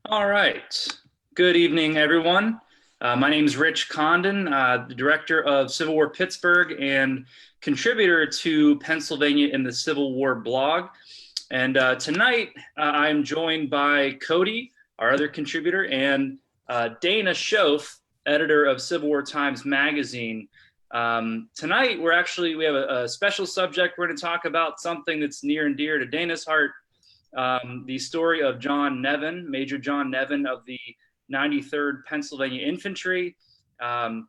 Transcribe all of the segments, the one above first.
All right. Good evening, everyone. My name is Rich Condon, the director of Civil War Pittsburgh and contributor to Pennsylvania in the Civil War blog. And tonight, I'm joined by Cody, our other contributor, and Dana Schoaf, editor of Civil War Times Magazine. Tonight, we have a special subject. We're going to talk about something that's near and dear to Dana's heart. The story of John Nevin, Major John Nevin of the 93rd Pennsylvania Infantry. And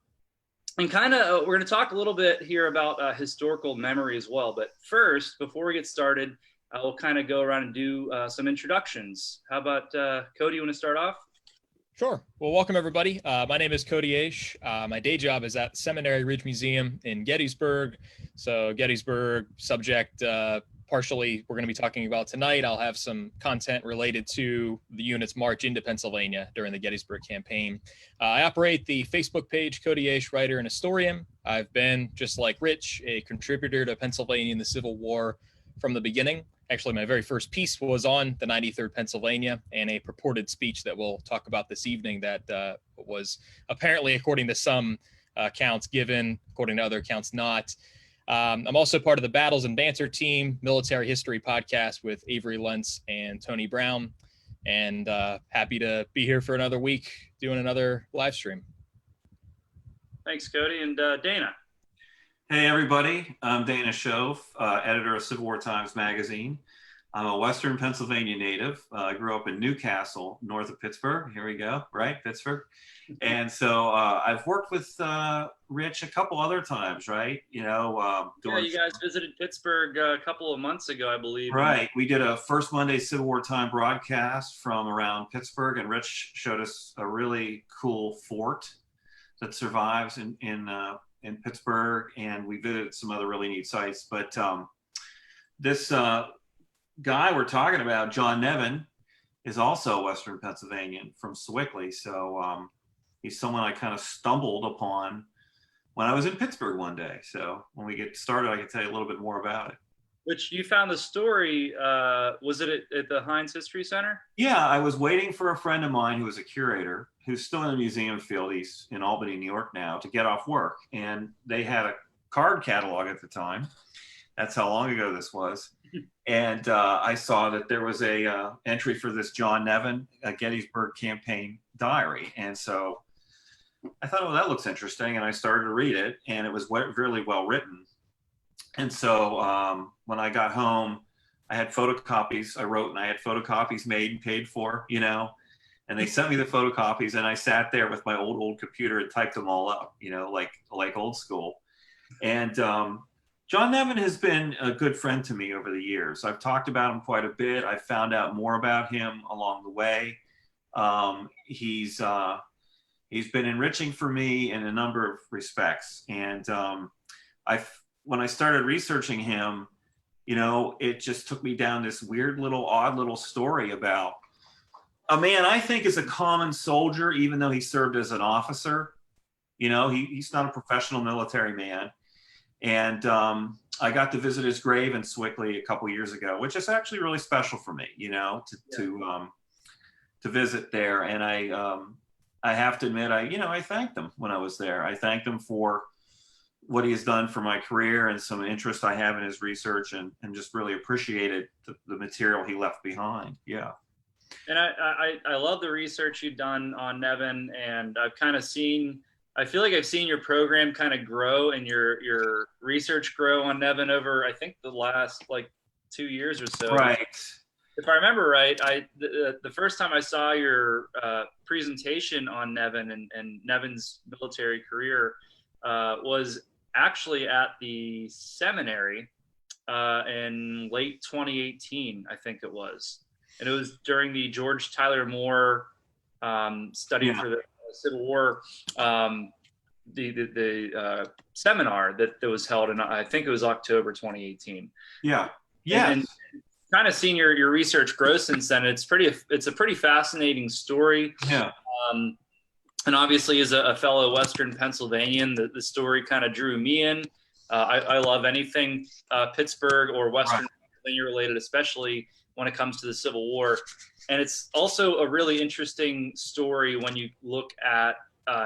we're going to talk a little bit here about historical memory as well. But first, before we get started, we'll kind of go around and do some introductions. How about Cody, you want to start off? Sure. Well, welcome everybody. My name is Cody Aish. My day job is at Seminary Ridge Museum in Gettysburg. So Gettysburg subject, partially we're going to be talking about tonight. I'll have some content related to the unit's march into Pennsylvania during the Gettysburg campaign. I operate the Facebook page, Cody Aish, writer and historian. I've been, just like Rich, a contributor to Pennsylvania in the Civil War from the beginning. Actually, my very first piece was on the 93rd Pennsylvania and a purported speech that we'll talk about this evening that was apparently, according to some accounts, given, according to other accounts, not. I'm also part of the Battles and Banter team, military history podcast with Avery Lentz and Tony Brown, and happy to be here for another week doing another live stream. Thanks, Cody. And Dana. Hey, everybody. I'm Dana Schoaf, editor of Civil War Times Magazine. I'm a Western Pennsylvania native. I grew up in Newcastle, north of Pittsburgh. Here we go, right? Pittsburgh. And so I've worked with Rich a couple other times, right? You guys visited Pittsburgh a couple of months ago, I believe. Right. We did a First Monday Civil War Time broadcast from around Pittsburgh, and Rich showed us a really cool fort that survives in Pittsburgh, and we visited some other really neat sites. But this guy we're talking about, John Nevin, is also a Western Pennsylvanian from Sewickley. So he's someone I kind of stumbled upon when I was in Pittsburgh one day. So when we get started, I can tell you a little bit more about it. Which you found the story, was it at the Heinz History Center? Yeah, I was waiting for a friend of mine who was a curator, who's still in the museum field. He's in Albany, New York now, to get off work. And they had a card catalog at the time. That's how long ago this was. And I saw that there was a entry for this John Nevin, a Gettysburg campaign diary. And so I thought, oh, that looks interesting. And I started to read it, and it was really well written. And so when I got home, I had photocopies. I wrote, and I had photocopies made and paid for, and they sent me the photocopies, and I sat there with my old computer and typed them all up, like old school. And John Nevin has been a good friend to me over the years. I've talked about him quite a bit. I've found out more about him along the way. He's been enriching for me in a number of respects. And when I started researching him, it just took me down this weird odd little story about a man I think is a common soldier, even though he served as an officer. He's not a professional military man. And I got to visit his grave in Sewickley a couple years ago, which is actually really special for me, to visit there. And I have to admit, I thanked him when I was there. I thanked him for what he has done for my career and some interest I have in his research, and just really appreciated the material he left behind. Yeah. And I love the research you've done on Nevin, and I feel like I've seen your program kind of grow and your research grow on Nevin over, I think, the last 2 years or so. Right. If I remember right, the first time I saw your presentation on Nevin and Nevin's military career was actually at the seminary in late 2018, I think it was. And it was during the George Tyler Moore study for the Civil War, the seminar that was held in, I think it was October 2018. Yeah. Yeah. And kind of seen your research grow since then. It's a pretty fascinating story. Yeah. And obviously, as a fellow Western Pennsylvanian, the story kind of drew me in. I love anything Pittsburgh or Western Pennsylvania related, especially when it comes to the Civil War. And it's also a really interesting story when you look at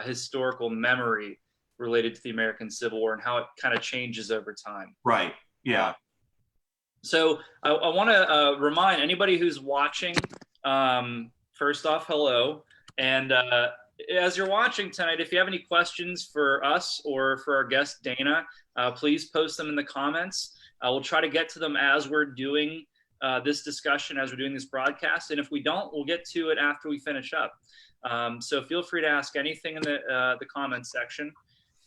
historical memory related to the American Civil War and how it kind of changes over time. Right. Yeah. So I want to remind anybody who's watching, first off, hello. And as you're watching tonight, if you have any questions for us or for our guest, Dana, please post them in the comments. We'll try to get to them as we're doing this discussion, as we're doing this broadcast. And if we don't, we'll get to it after we finish up. So feel free to ask anything in the comments section.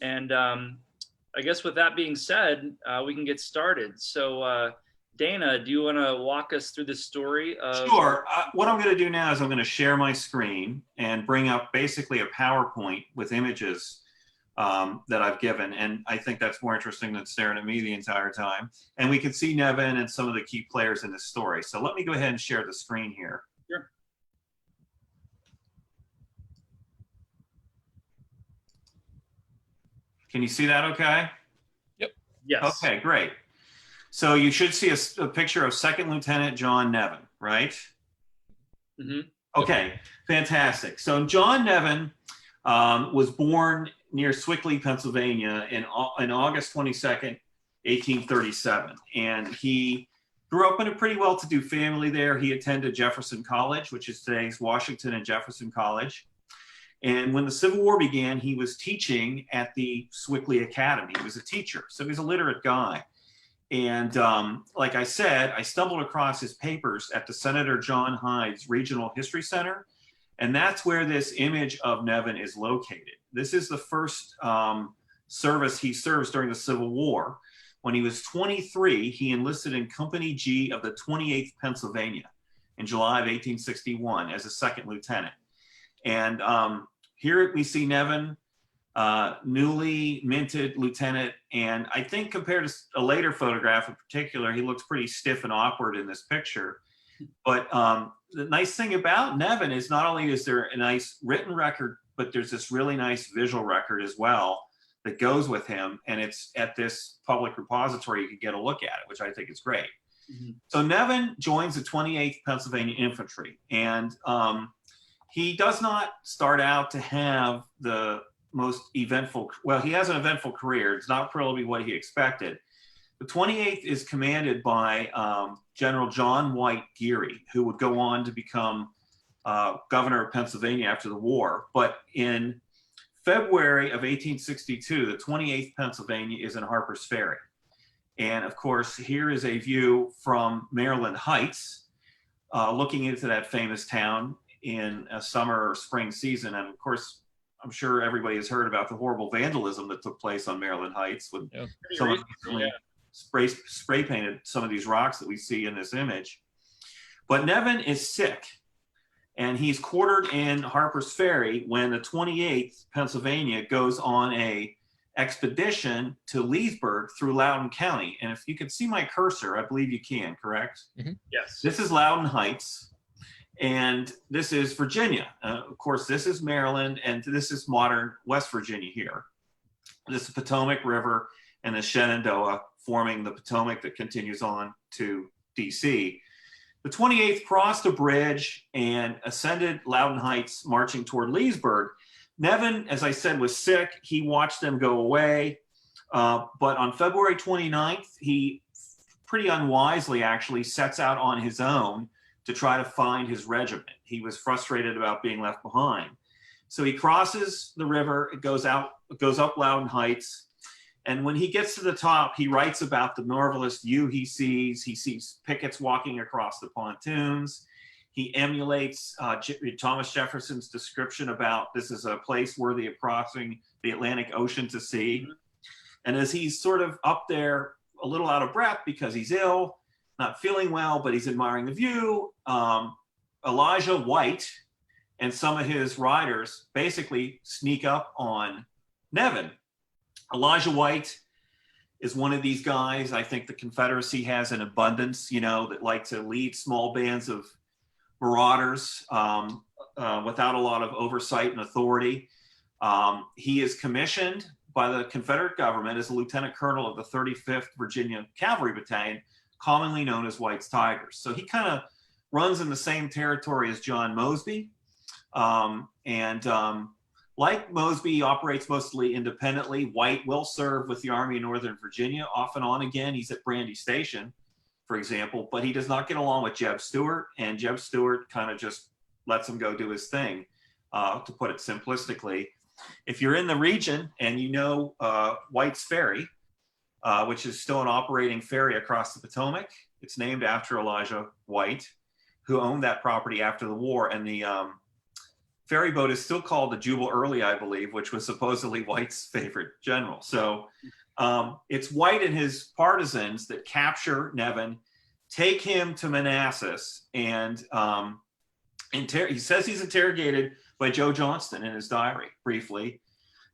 And I guess with that being said, we can get started. So Dana, do you want to walk us through the story of... Sure. What I'm going to do now is I'm going to share my screen and bring up basically a PowerPoint with images that I've given. And I think that's more interesting than staring at me the entire time. And we can see Nevin and some of the key players in this story. So let me go ahead and share the screen here. Sure. Can you see that okay? Yep. Yes. Okay, great. So you should see a picture of Second Lieutenant John Nevin, right? Mm-hmm. Okay, fantastic. So John Nevin was born near Swickley, Pennsylvania in August 22nd, 1837. And he grew up in a pretty well-to-do family there. He attended Jefferson College, which is today's Washington and Jefferson College. And when the Civil War began, he was teaching at the Swickley Academy. He was a teacher, so he was a literate guy. And like I said, I stumbled across his papers at the Senator John Hyde's Regional History Center. And that's where this image of Nevin is located. This is the first service he serves during the Civil War. When he was 23, he enlisted in Company G of the 28th Pennsylvania in July of 1861 as a second lieutenant. And here we see Nevin, newly minted lieutenant. And I think compared to a later photograph in particular, he looks pretty stiff and awkward in this picture. But the nice thing about Nevin is not only is there a nice written record, but there's this really nice visual record as well that goes with him. And it's at this public repository. You can get a look at it, which I think is great. Mm-hmm. So Nevin joins the 28th Pennsylvania Infantry. And he does not start out to have the most eventful, well, he has an eventful career. It's not probably what he expected. The 28th is commanded by General John White Geary, who would go on to become governor of Pennsylvania after the war. But in February of 1862, the 28th Pennsylvania is in Harper's Ferry. And of course, here is a view from Maryland Heights, looking into that famous town in a summer or spring season. And of course, I'm sure everybody has heard about the horrible vandalism that took place on Maryland Heights when someone spray painted some of these rocks that we see in this image. But Nevin is sick, and he's quartered in Harper's Ferry when the 28th Pennsylvania goes on a expedition to Leesburg through Loudoun County. And if you can see my cursor, I believe you can, correct? Mm-hmm. Yes. This is Loudoun Heights. And this is Virginia. Of course, this is Maryland, and this is modern West Virginia here. This is Potomac River and the Shenandoah forming the Potomac that continues on to DC. The 28th crossed a bridge and ascended Loudoun Heights, marching toward Leesburg. Nevin, as I said, was sick. He watched them go away. But on February 29th, he pretty unwisely actually sets out on his own to try to find his regiment. He was frustrated about being left behind. So he crosses the river, it goes up Loudoun Heights. And when he gets to the top, he writes about the marvelous view he sees. He sees pickets walking across the pontoons. He emulates Thomas Jefferson's description about this is a place worthy of crossing the Atlantic Ocean to sea. Mm-hmm. And as he's sort of up there, a little out of breath because he's ill, not feeling well, but he's admiring the view, Elijah White and some of his riders basically sneak up on Nevin. Elijah White is one of these guys I think the Confederacy has in abundance, that like to lead small bands of marauders without a lot of oversight and authority. He is commissioned by the Confederate government as a lieutenant colonel of the 35th Virginia Cavalry Battalion, commonly known as White's Tigers. So he kind of runs in the same territory as John Mosby. Like Mosby, he operates mostly independently. White will serve with the Army of Northern Virginia off and on again. He's at Brandy Station, for example, but he does not get along with Jeb Stuart, and Jeb Stuart kind of just lets him go do his thing, to put it simplistically. If you're in the region and you know White's Ferry, which is still an operating ferry across the Potomac, it's named after Elijah White, who owned that property after the war. And the ferry boat is still called the Jubal Early, I believe, which was supposedly White's favorite general. So it's White and his partisans that capture Nevin, take him to Manassas, and he says he's interrogated by Joe Johnston in his diary briefly,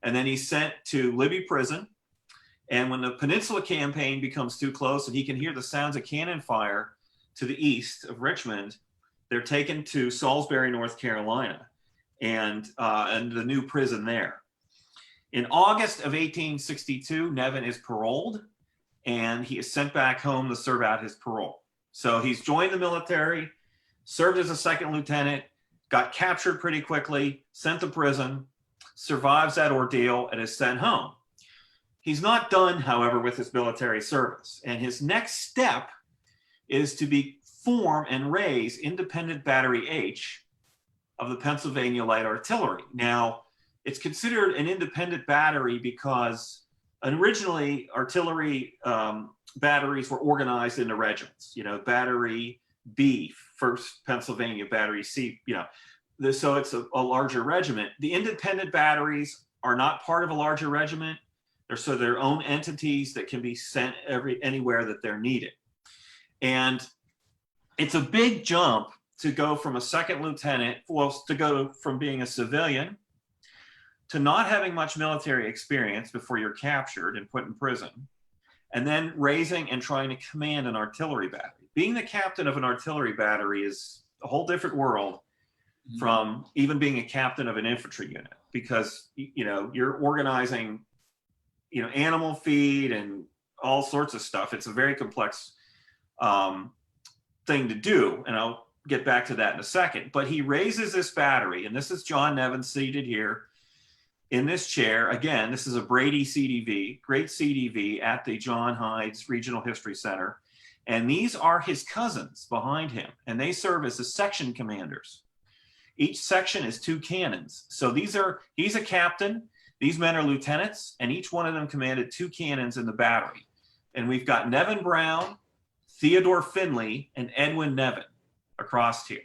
and then he's sent to Libby Prison. And when the Peninsula Campaign becomes too close and he can hear the sounds of cannon fire to the east of Richmond, they're taken to Salisbury, North Carolina, and the new prison there. In August of 1862, Nevin is paroled, and he is sent back home to serve out his parole. So he's joined the military, served as a second lieutenant, got captured pretty quickly, sent to prison, survives that ordeal, and is sent home. He's not done, however, with his military service, and his next step is to form and raise Independent Battery H of the Pennsylvania Light Artillery. Now, it's considered an independent battery because originally artillery batteries were organized into regiments. Battery B, 1st Pennsylvania, Battery C, so it's a larger regiment. The independent batteries are not part of a larger regiment. They're their own entities that can be sent anywhere that they're needed. And it's a big jump to go from a second lieutenant, to go from being a civilian to not having much military experience before you're captured and put in prison, and then raising and trying to command an artillery battery. Being the captain of an artillery battery is a whole different world from even being a captain of an infantry unit, because you're organizing animal feed and all sorts of stuff. It's a very complex thing to do, and I'll get back to that in a second. But he raises this battery, and this is John Nevin seated here in this chair. Again, this is a Brady CDV, great CDV at the John Hydes Regional History Center. And these are his cousins behind him, and they serve as the section commanders. Each section is 2 cannons. So he's a captain, these men are lieutenants, and each one of them commanded 2 cannons in the battery. And we've got Nevin Brown, Theodore Finley, and Edwin Nevin across here.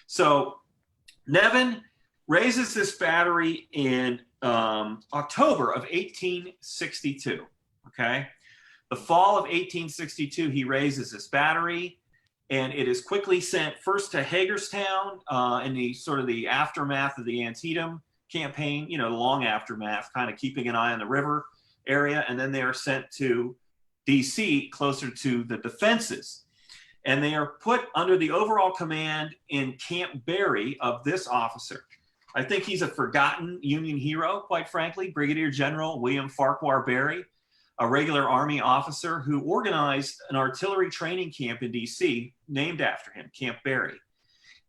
So Nevin raises this battery in October of 1862, okay? The fall of 1862, he raises this battery, and it is quickly sent first to Hagerstown in the aftermath of the Antietam campaign, the long aftermath, kind of keeping an eye on the river area, and then they are sent to DC, closer to the defenses. And they are put under the overall command in Camp Barry of this officer. I think he's a forgotten Union hero, quite frankly, Brigadier General William Farquhar Barry, a regular Army officer who organized an artillery training camp in DC named after him, Camp Barry.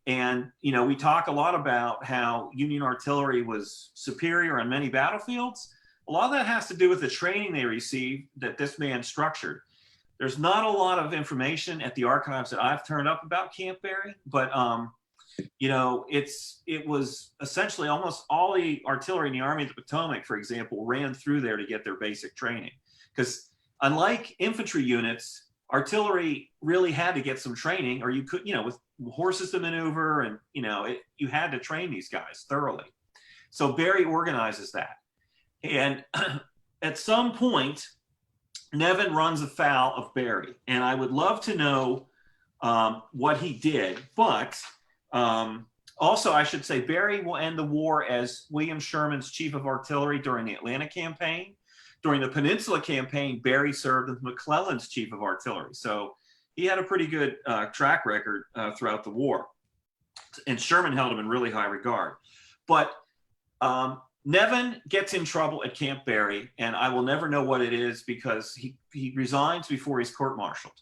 And, we talk a lot about how Union artillery was superior on many battlefields. A lot of that has to do with the training they received that this man structured. There's not a lot of information at the archives that I've turned up about Camp Barry, but it was essentially almost all the artillery in the Army of the Potomac, for example, ran through there to get their basic training. Because unlike infantry units, artillery really had to get some training, or you could, with horses to maneuver, and you had to train these guys thoroughly. So Barry organizes that. And at some point, Nevin runs afoul of Barry, and I would love to know what he did. But also, I should say, Barry will end the war as William Sherman's chief of artillery during the Atlanta campaign. During the Peninsula campaign, Barry served as McClellan's chief of artillery. So he had a pretty good track record throughout the war. And Sherman held him in really high regard. But Nevin gets in trouble at Camp Barry, and I will never know what it is, because he resigns before he's court-martialed.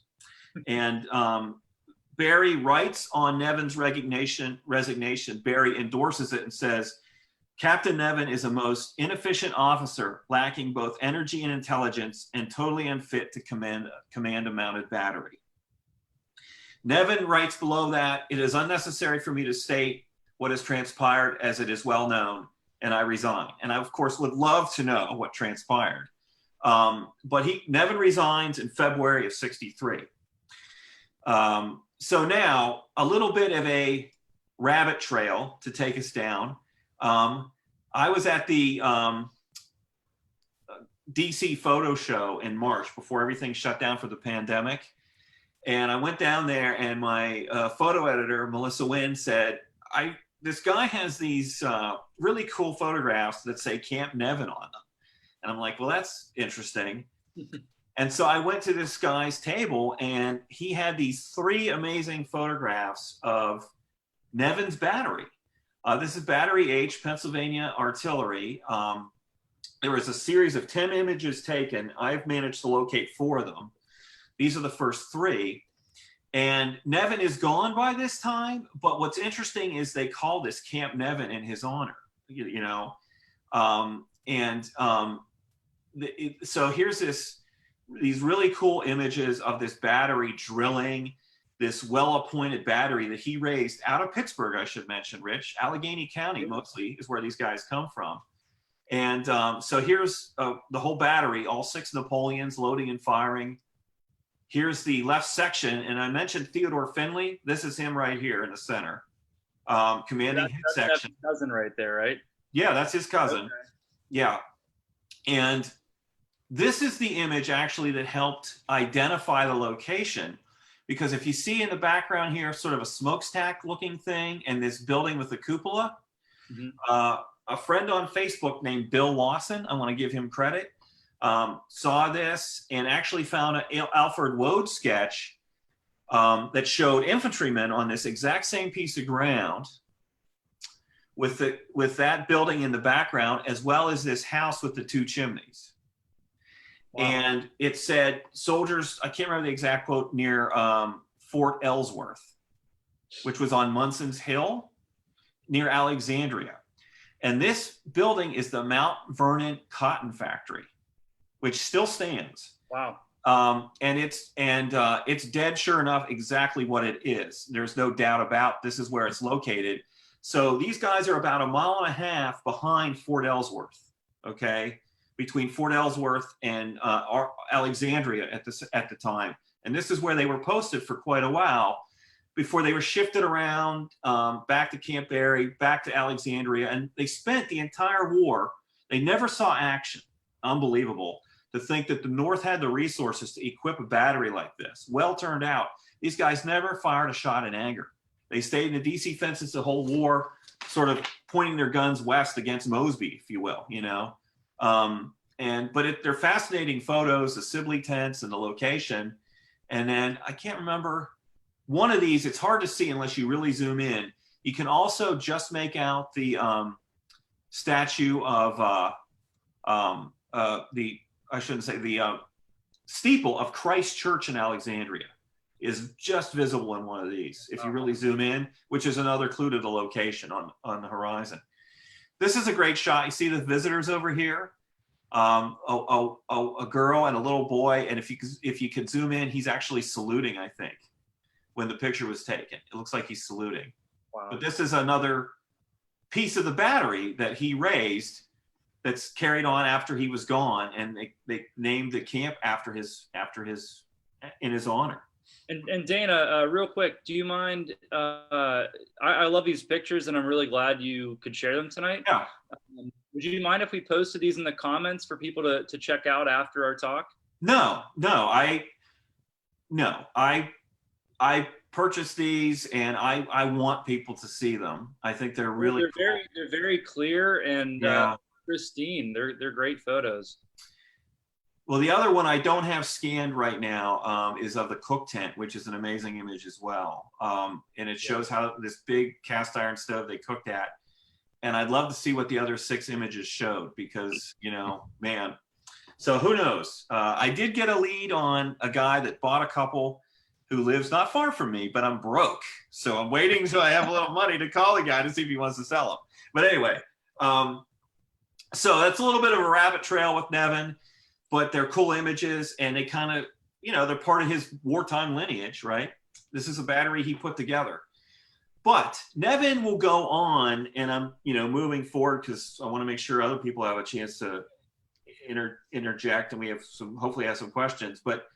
And Barry writes on Nevin's resignation. Barry endorses it and says, Captain Nevin is a most inefficient officer, lacking both energy and intelligence, and totally unfit to command a mounted battery. Nevin writes below that, it is unnecessary for me to state what has transpired, as it is well known, and I resign. And I, of course, would love to know what transpired. But Nevin resigns in February of '63. So now, a little bit of a rabbit trail to take us down. I was at the DC photo show in March before everything shut down for the pandemic. And I went down there, and my photo editor, Melissa Wynn, said, this guy has these really cool photographs that say Camp Nevin on them. And I'm like, well, that's interesting. And so I went to this guy's table, and he had these 3 amazing photographs of Nevin's battery. This is Battery H, Pennsylvania Artillery. There was a series of 10 images taken. I've managed to locate 4 of them. These are the first 3. And Nevin is gone by this time. But what's interesting is they call this Camp Nevin in his honor, you know. So here's these really cool images of this battery drilling, this well-appointed battery that he raised out of Pittsburgh, I should mention, Rich. Allegheny County mostly is where these guys come from. And so here's the whole battery, all 6 Napoleons loading and firing. Here's the left section, and I mentioned Theodore Finley. This is him right here in the center, commanding his section. That's his cousin right there, right? Yeah, that's his cousin. Okay. Yeah. And this is the image actually that helped identify the location, because if you see in the background here sort of a smokestack looking thing and this building with the cupola, a friend on Facebook named Bill Lawson, I want to give him credit, saw this and actually found an Alfred Woad sketch that showed infantrymen on this exact same piece of ground with that building in the background, as well as this house with the 2 chimneys. Wow. And it said soldiers, I can't remember the exact quote, near Fort Ellsworth, which was on Munson's Hill near Alexandria. And this building is the Mount Vernon Cotton Factory, which still stands. Wow. And it's dead sure enough exactly what it is. There's no doubt about this is where it's located. So these guys are about 1.5 miles behind Fort Ellsworth, okay? Between Fort Ellsworth and Alexandria at the time. And this is where they were posted for quite a while before they were shifted around back to Camp Barry, back to Alexandria. And they spent the entire war, they never saw action. Unbelievable to think that the North had the resources to equip a battery like this. Well, turned out, these guys never fired a shot in anger. They stayed in the DC fences the whole war, sort of pointing their guns west against Mosby, if you will, you know. But they're fascinating photos, the Sibley tents and the location. And then I can't remember one of these. It's hard to see unless you really zoom in. You can also just make out the statue of the steeple of Christ Church in Alexandria is just visible in one of these. If you really zoom in, which is another clue to the location on the horizon. This is a great shot. You see the visitors over here. A girl and a little boy, and if you could zoom in, he's actually saluting, I think, when the picture was taken. It looks like he's saluting. Wow. But this is another piece of the battery that he raised that's carried on after he was gone, and they named the camp in his honor. And Dana, real quick, do you mind? I love these pictures, and I'm really glad you could share them tonight. Yeah. Would you mind if we posted these in the comments for people to check out after our talk? No. I purchased these, and I want people to see them. I think they're really cool. They're very clear and pristine. They're great photos. Well, the other one I don't have scanned right now is of the cook tent, which is an amazing image as well. And it shows how this big cast iron stove they cooked at. And I'd love to see what the other 6 images showed, because, you know, man. So who knows? I did get a lead on a guy that bought a couple who lives not far from me, but I'm broke. So I'm waiting until I have a little money to call the guy to see if he wants to sell them. But anyway, so that's a little bit of a rabbit trail with Nevin, but they're cool images, and they kind of, they're part of his wartime lineage, right? This is a battery he put together. But Nevin will go on, and I'm, moving forward because I want to make sure other people have a chance to interject, and we have hopefully have some questions. But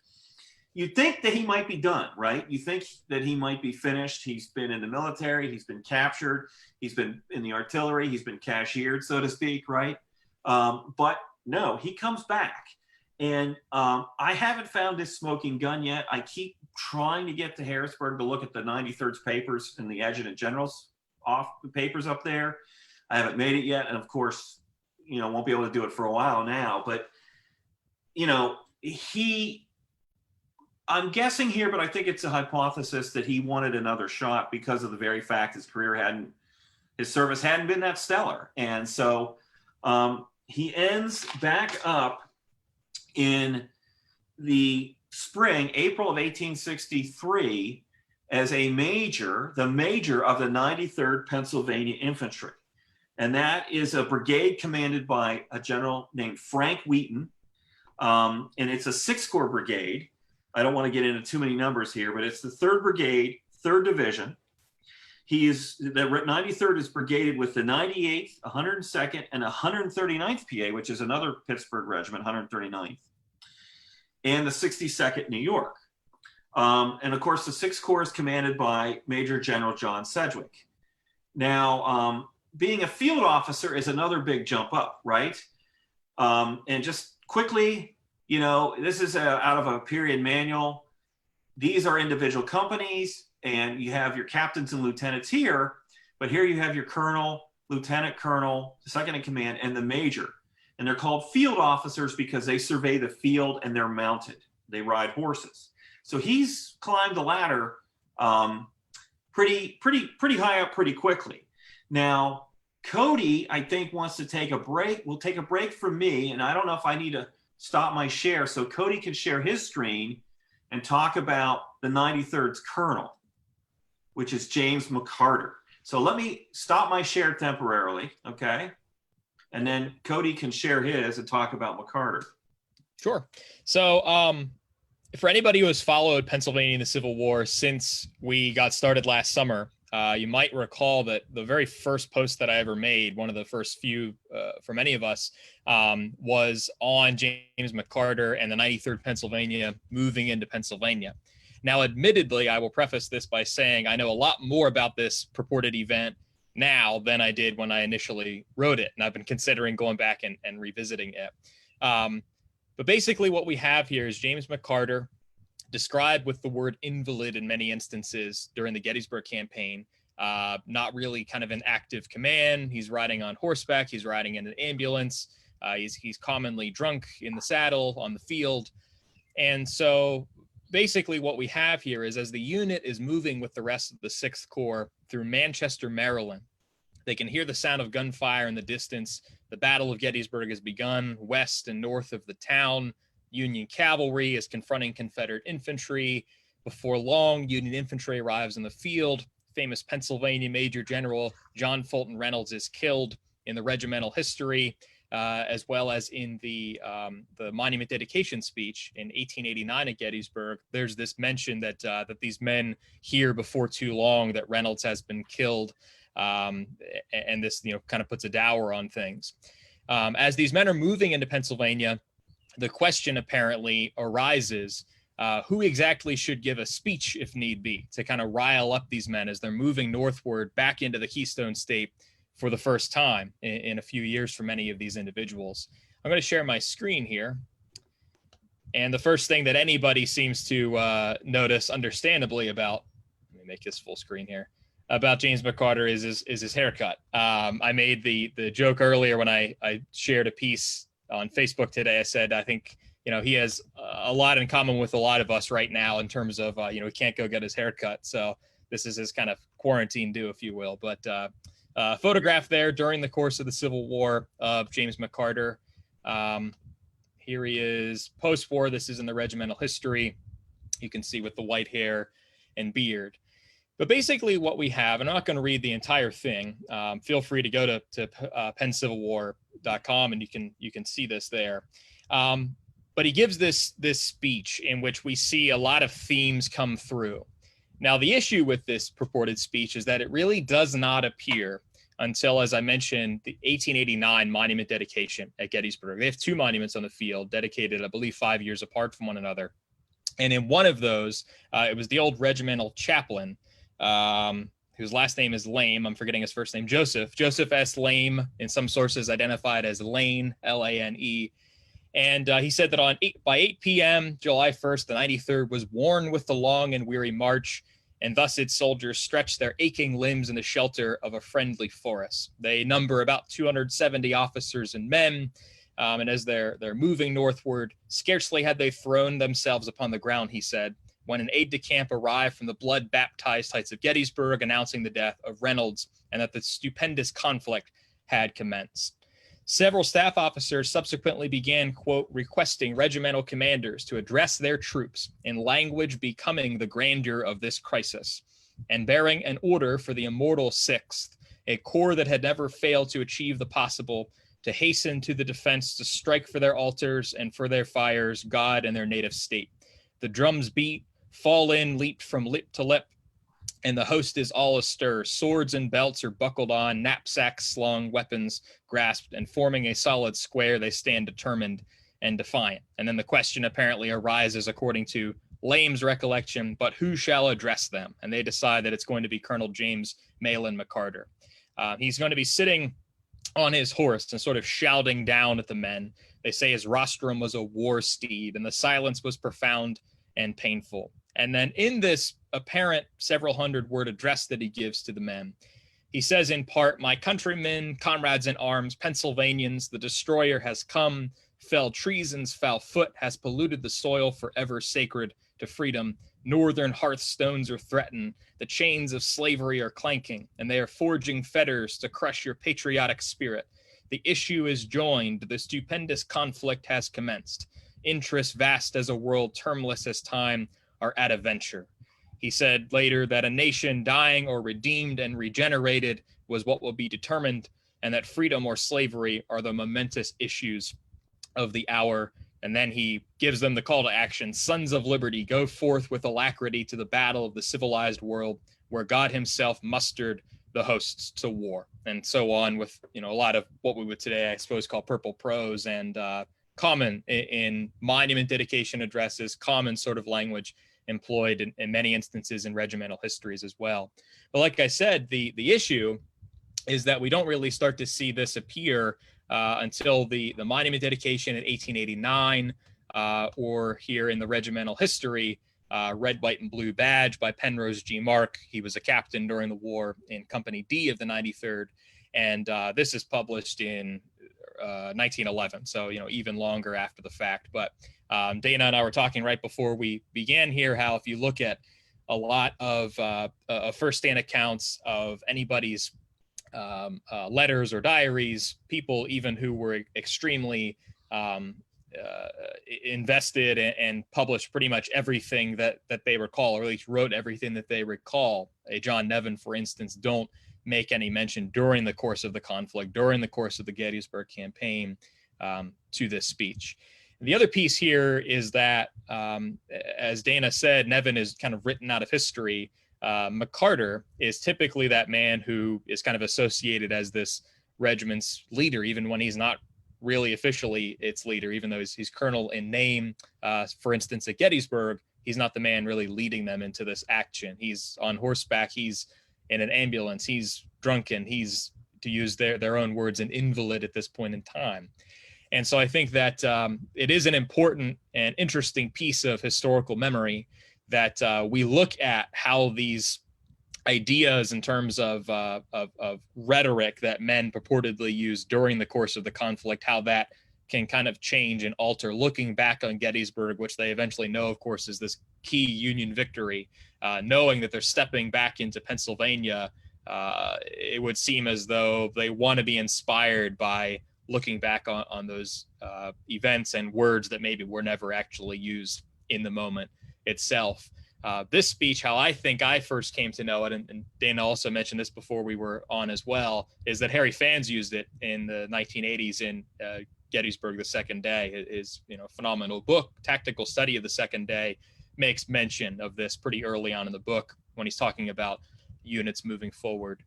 you think that he might be done, right? You think that he might be finished. He's been in the military. He's been captured. He's been in the artillery. He's been cashiered, so to speak, right? But no, he comes back. And I haven't found this smoking gun yet. I keep trying to get to Harrisburg to look at the 93rd's papers and the Adjutant General's papers up there. I haven't made it yet. And of course, won't be able to do it for a while now. But, I'm guessing here, but I think it's a hypothesis that he wanted another shot because of the very fact his service hadn't been that stellar. And so he ends back up in the spring, April of 1863, as the major of the 93rd Pennsylvania Infantry. And that is a brigade commanded by a general named Frank Wheaton. And it's a 6th Corps brigade. I don't want to get into too many numbers here, but it's the 3rd Brigade, 3rd Division. The 93rd is brigaded with the 98th, 102nd, and 139th PA, which is another Pittsburgh regiment, 139th, and the 62nd New York. And of course, the 6th Corps is commanded by Major General John Sedgwick. Now, being a field officer is another big jump up, right? And just quickly, this is out of a period manual. These are individual companies, and you have your captains and lieutenants here, but here you have your colonel, lieutenant colonel, second in command, and the major. And they're called field officers because they survey the field and they're mounted. They ride horses. So he's climbed the ladder pretty high up pretty quickly. Now, Cody, I think, wants to take a break. We'll take a break from me, and I don't know if I need to stop my share so Cody can share his screen and talk about the 93rd's colonel, which is James McCarter. So let me stop my share temporarily, okay? And then Cody can share his and talk about McCarter. Sure. So for anybody who has followed Pennsylvania and the Civil War since we got started last summer, you might recall that the very first post that I ever made, one of the first few for many of us, was on James McCarter and the 93rd Pennsylvania moving into Pennsylvania. Now, admittedly, I will preface this by saying I know a lot more about this purported event now than I did when I initially wrote it, and I've been considering going back and revisiting it. But basically what we have here is James McCarter, described with the word invalid in many instances during the Gettysburg campaign, not really kind of an active command. He's riding on horseback. He's riding in an ambulance. He's commonly drunk in the saddle on the field. And so basically what we have here is as the unit is moving with the rest of the 6th Corps through Manchester, Maryland, they can hear the sound of gunfire in the distance. The Battle of Gettysburg has begun west and north of the town. Union cavalry is confronting Confederate infantry. Before long, Union infantry arrives in the field. Famous Pennsylvania Major General John Fulton Reynolds is killed in the regimental history, as well as in the monument dedication speech in 1889 at Gettysburg. There's this mention that these men hear before too long that Reynolds has been killed, and this kind of puts a dour on things. As these men are moving into Pennsylvania, the question apparently arises, who exactly should give a speech if need be to kind of rile up these men as they're moving northward back into the Keystone State for the first time in a few years for many of these individuals. I'm going to share my screen here. And the first thing that anybody seems to notice, understandably, about, let me make this full screen here, about James McCarter is his haircut. I made the joke earlier when I shared a piece on Facebook today. I said, I think, he has a lot in common with a lot of us right now in terms of, he can't go get his haircut. So this is his kind of quarantine due, if you will. But photograph there during the course of the Civil War of James McCarter. Here he is post-war. This is in the regimental history. You can see with the white hair and beard. But basically what we have, and I'm not going to read the entire thing. Feel free to go to PennCivilWar.com and you can see this there. But he gives this speech in which we see a lot of themes come through. Now, the issue with this purported speech is that it really does not appear until, as I mentioned, the 1889 monument dedication at Gettysburg. They have two monuments on the field dedicated, I believe, 5 years apart from one another. And in one of those, it was the old regimental chaplain, whose last name is Lame. I'm forgetting his first name, Joseph S. Lame, in some sources identified as Lane, Lane. And he said that by 8 p.m., July 1st, the 93rd was worn with the long and weary march, and thus its soldiers stretched their aching limbs in the shelter of a friendly forest. They number about 270 officers and men, and as they're moving northward, scarcely had they thrown themselves upon the ground, he said, when an aide-de-camp arrived from the blood-baptized heights of Gettysburg announcing the death of Reynolds and that the stupendous conflict had commenced. Several staff officers subsequently began, quote, requesting regimental commanders to address their troops in language becoming the grandeur of this crisis, and bearing an order for the immortal Sixth, a corps that had never failed to achieve the possible, to hasten to the defense, to strike for their altars and for their fires, God and their native state. The drums beat, fall in, leaped from lip to lip, and the host is all astir. Swords and belts are buckled on, knapsacks slung, weapons grasped, and forming a solid square, they stand determined and defiant. And then the question apparently arises, according to Lame's recollection, but who shall address them? And they decide that it's going to be Colonel James Mahlon McCarter. He's going to be sitting on his horse and sort of shouting down at the men. They say his rostrum was a war steed, and the silence was profound and painful. And then in this apparent several hundred word address that he gives to the men, he says in part, my countrymen, comrades in arms, Pennsylvanians, the destroyer has come, fell treason's foul foot has polluted the soil forever sacred to freedom. Northern hearthstones are threatened, the chains of slavery are clanking, and they are forging fetters to crush your patriotic spirit. The issue is joined, the stupendous conflict has commenced. Interests vast as a world, termless as time, are at a venture. He said later that a nation dying or redeemed and regenerated was what will be determined, and that freedom or slavery are the momentous issues of the hour. And then he gives them the call to action. Sons of liberty, go forth with alacrity to the battle of the civilized world, where God himself mustered the hosts to war, and so on, with a lot of what we would today, I suppose, call purple prose and common in monument dedication addresses, common sort of language employed in many instances in regimental histories as well. But like I said, the issue is that we don't really start to see this appear until the monument dedication in 1889, or here in the regimental history, Red, White, and Blue Badge by Penrose G. Mark. He was a captain during the war in Company D of the 93rd. And this is published in 1911, so even longer after the fact. But Dana and I were talking right before we began here how if you look at a lot of first-hand accounts of anybody's letters or diaries, people even who were extremely invested and published pretty much everything that they recall, or at least wrote everything that they recall. A John Nevin, for instance, don't make any mention during the course of the conflict, during the course of the Gettysburg campaign, to this speech. The other piece here is that, as Dana said, Nevin is kind of written out of history. McCarter is typically that man who is kind of associated as this regiment's leader, even when he's not really officially its leader, even though he's colonel in name. For instance, at Gettysburg, he's not the man really leading them into this action. He's on horseback, he's in an ambulance, he's drunken, he's, to use their own words, an invalid at this point in time. And so I think that it is an important and interesting piece of historical memory that we look at how these ideas in terms of rhetoric that men purportedly used during the course of the conflict, how that can kind of change and alter, looking back on Gettysburg, which they eventually know, of course, is this key Union victory, knowing that they're stepping back into Pennsylvania. It would seem as though they want to be inspired by looking back on those events and words that maybe were never actually used in the moment itself. This speech, how I think I first came to know it, and Dana also mentioned this before we were on as well, is that Harry Fans used it in the 1980s in Gettysburg, the Second Day. His phenomenal book, Tactical Study of the Second Day, makes mention of this pretty early on in the book when he's talking about units moving forward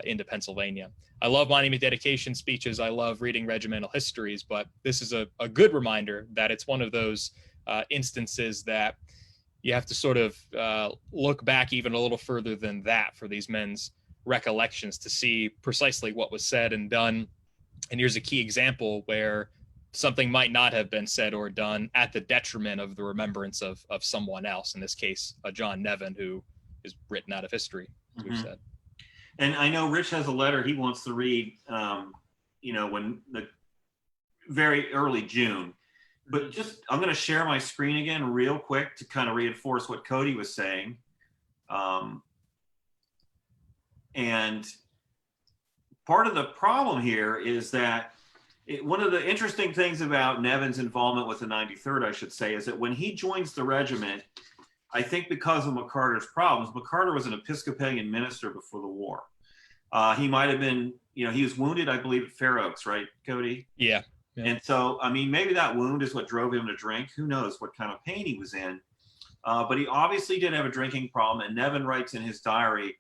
into Pennsylvania. I love monument dedication speeches. I love reading regimental histories, but this is a good reminder that it's one of those instances that you have to sort of look back even a little further than that for these men's recollections to see precisely what was said and done. And here's a key example where something might not have been said or done at the detriment of the remembrance of someone else, in this case, John Nevin, who is written out of history, as we've said. And I know Rich has a letter he wants to read, when the very early June. But I'm going to share my screen again real quick to kind of reinforce what Cody was saying. And part of the problem here is that one of the interesting things about Nevin's involvement with the 93rd, I should say, is that when he joins the regiment, I think because of McCarter's problems, McCarter was an Episcopalian minister before the war. He might have been, he was wounded, I believe, at Fair Oaks, right, Cody? Yeah. Yeah. And so, I mean, maybe that wound is what drove him to drink. Who knows what kind of pain he was in. But he obviously did have a drinking problem. And Nevin writes in his diary,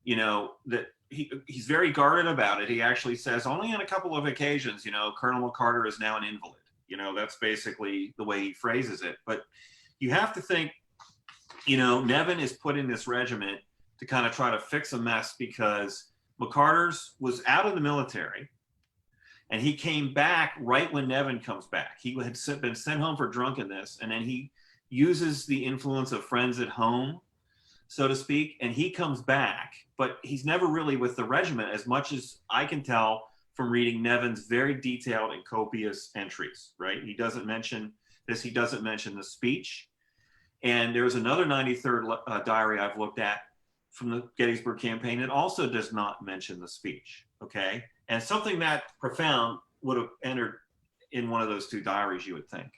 that he's very guarded about it. He actually says only on a couple of occasions, Colonel McCarter is now an invalid. That's basically the way he phrases it. But you have to think, Nevin is put in this regiment to kind of try to fix a mess because McCarter's was out of the military. And he came back right when Nevin comes back. He had been sent home for drunkenness, and then he uses the influence of friends at home, so to speak, and he comes back, but he's never really with the regiment as much as I can tell from reading Nevin's very detailed and copious entries, right? He doesn't mention this. He doesn't mention the speech. And there's another 93rd diary I've looked at from the Gettysburg campaign that also does not mention the speech, okay? And something that profound would have entered in one of those two diaries, you would think.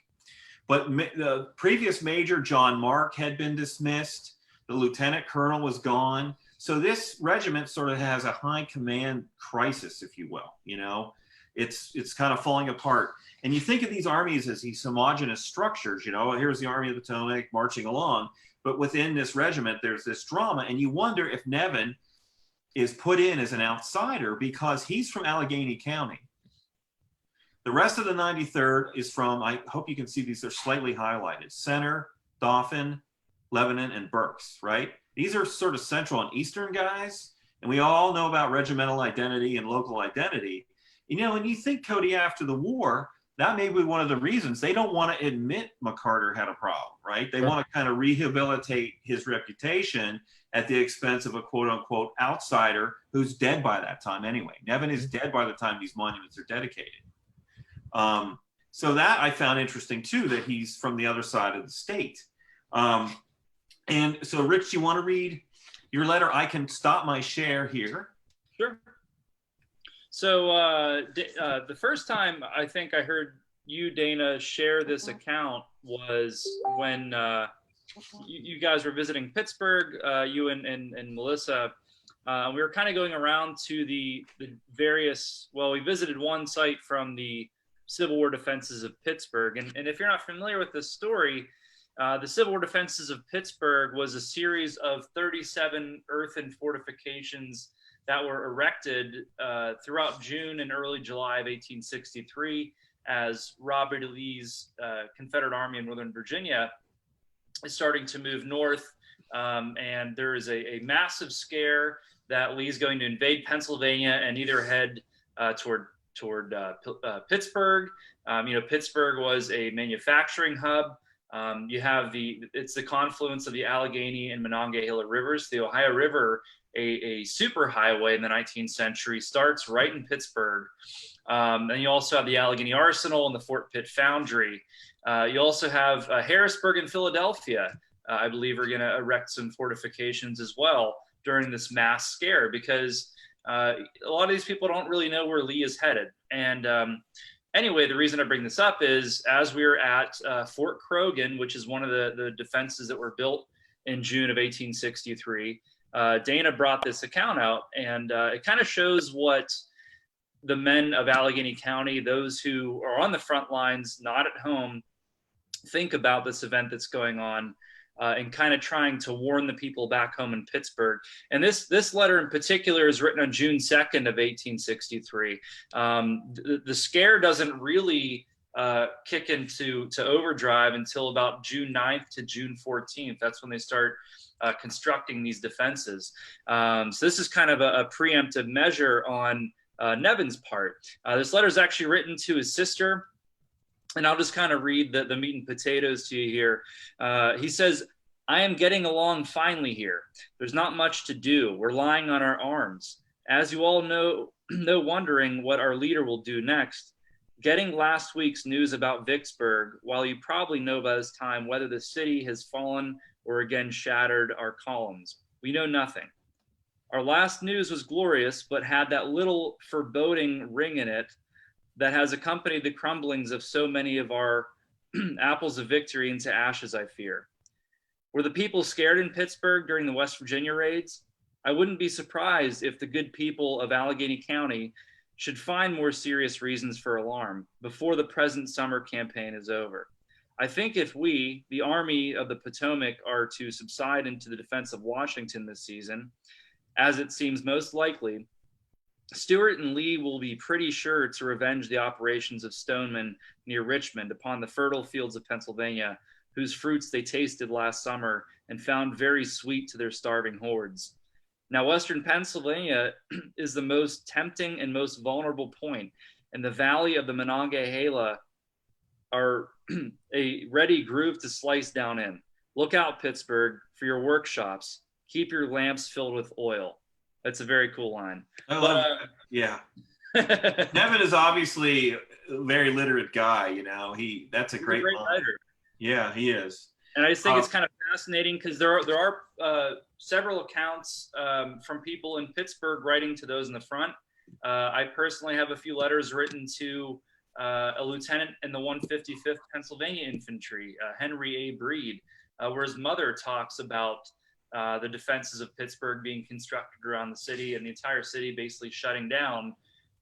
But the previous major, John Mark, had been dismissed. The lieutenant colonel was gone. So this regiment sort of has a high command crisis, if you will. It's kind of falling apart. And you think of these armies as these homogenous structures. Here's the Army of the Potomac marching along. But within this regiment, there's this drama. And you wonder if Nevin is put in as an outsider because he's from Allegheny County. The rest of the 93rd is from, I hope you can see these, they're slightly highlighted, Center, Dauphin, Lebanon, and Berks, right? These are sort of central and eastern guys, and we all know about regimental identity and local identity. And you think, Cody, after the war, that may be one of the reasons they don't want to admit McCarter had a problem, right? They want to kind of rehabilitate his reputation at the expense of a quote-unquote outsider who's dead by that time anyway. Nevin is dead by the time these monuments are dedicated. So that I found interesting, too, that he's from the other side of the state. And so, Rich, do you want to read your letter? I can stop my share here. Sure. So the first time I think I heard you, Dana, share this account was when you guys were visiting Pittsburgh, you and Melissa. We were kind of going around to the various, we visited one site from the Civil War defenses of Pittsburgh. And if you're not familiar with this story, the Civil War defenses of Pittsburgh was a series of 37 earthen fortifications that were erected throughout June and early July of 1863 as Robert E. Lee's Confederate Army in Northern Virginia is starting to move north. And there is a massive scare that Lee's going to invade Pennsylvania and either head toward Pittsburgh. Pittsburgh was a manufacturing hub. It's the confluence of the Allegheny and Monongahela rivers. The Ohio River, a super highway in the 19th century, starts right in Pittsburgh. And you also have the Allegheny Arsenal and the Fort Pitt Foundry. You also have Harrisburg and Philadelphia, I believe, are going to erect some fortifications as well during this mass scare, because a lot of these people don't really know where Lee is headed. And Anyway, the reason I bring this up is as we were at Fort Croghan, which is one of the defenses that were built in June of 1863, Dana brought this account out, and it kind of shows what the men of Allegheny County, those who are on the front lines, not at home, think about this event that's going on, and kind of trying to warn the people back home in Pittsburgh. And this letter in particular is written on June 2nd of 1863. The scare doesn't really kick into overdrive until about June 9th to June 14th. That's when they start constructing these defenses. So this is kind of a preemptive measure on Nevin's part. This letter is actually written to his sister, and I'll just kind of read the meat and potatoes to you here. He says, "I am getting along finely here. There's not much to do. We're lying on our arms. As you all know, wondering what our leader will do next. Getting last week's news about Vicksburg, while you probably know by this time whether the city has fallen or again shattered our columns. We know nothing. Our last news was glorious, but had that little foreboding ring in it that has accompanied the crumblings of so many of our apples of victory into ashes, I fear. Were the people scared in Pittsburgh during the West Virginia raids? I wouldn't be surprised if the good people of Allegheny County should find more serious reasons for alarm before the present summer campaign is over. I think if we, the Army of the Potomac, are to subside into the defense of Washington this season, as it seems most likely, Stuart and Lee will be pretty sure to revenge the operations of Stoneman near Richmond upon the fertile fields of Pennsylvania, whose fruits they tasted last summer and found very sweet to their starving hordes. Now, Western Pennsylvania is the most tempting and most vulnerable point, and the valley of the Monongahela are a ready groove to slice down in. Look out, Pittsburgh, for your workshops. Keep your lamps filled with oil." That's a very cool line. I love that. Yeah. Nevin is obviously a very literate guy, you know. That's a great line. writer. Yeah, he is. And I just think it's kind of fascinating because there are several accounts from people in Pittsburgh writing to those in the front. I personally have a few letters written to a lieutenant in the 155th Pennsylvania Infantry, Henry A. Breed, where his mother talks about the defenses of Pittsburgh being constructed around the city and the entire city basically shutting down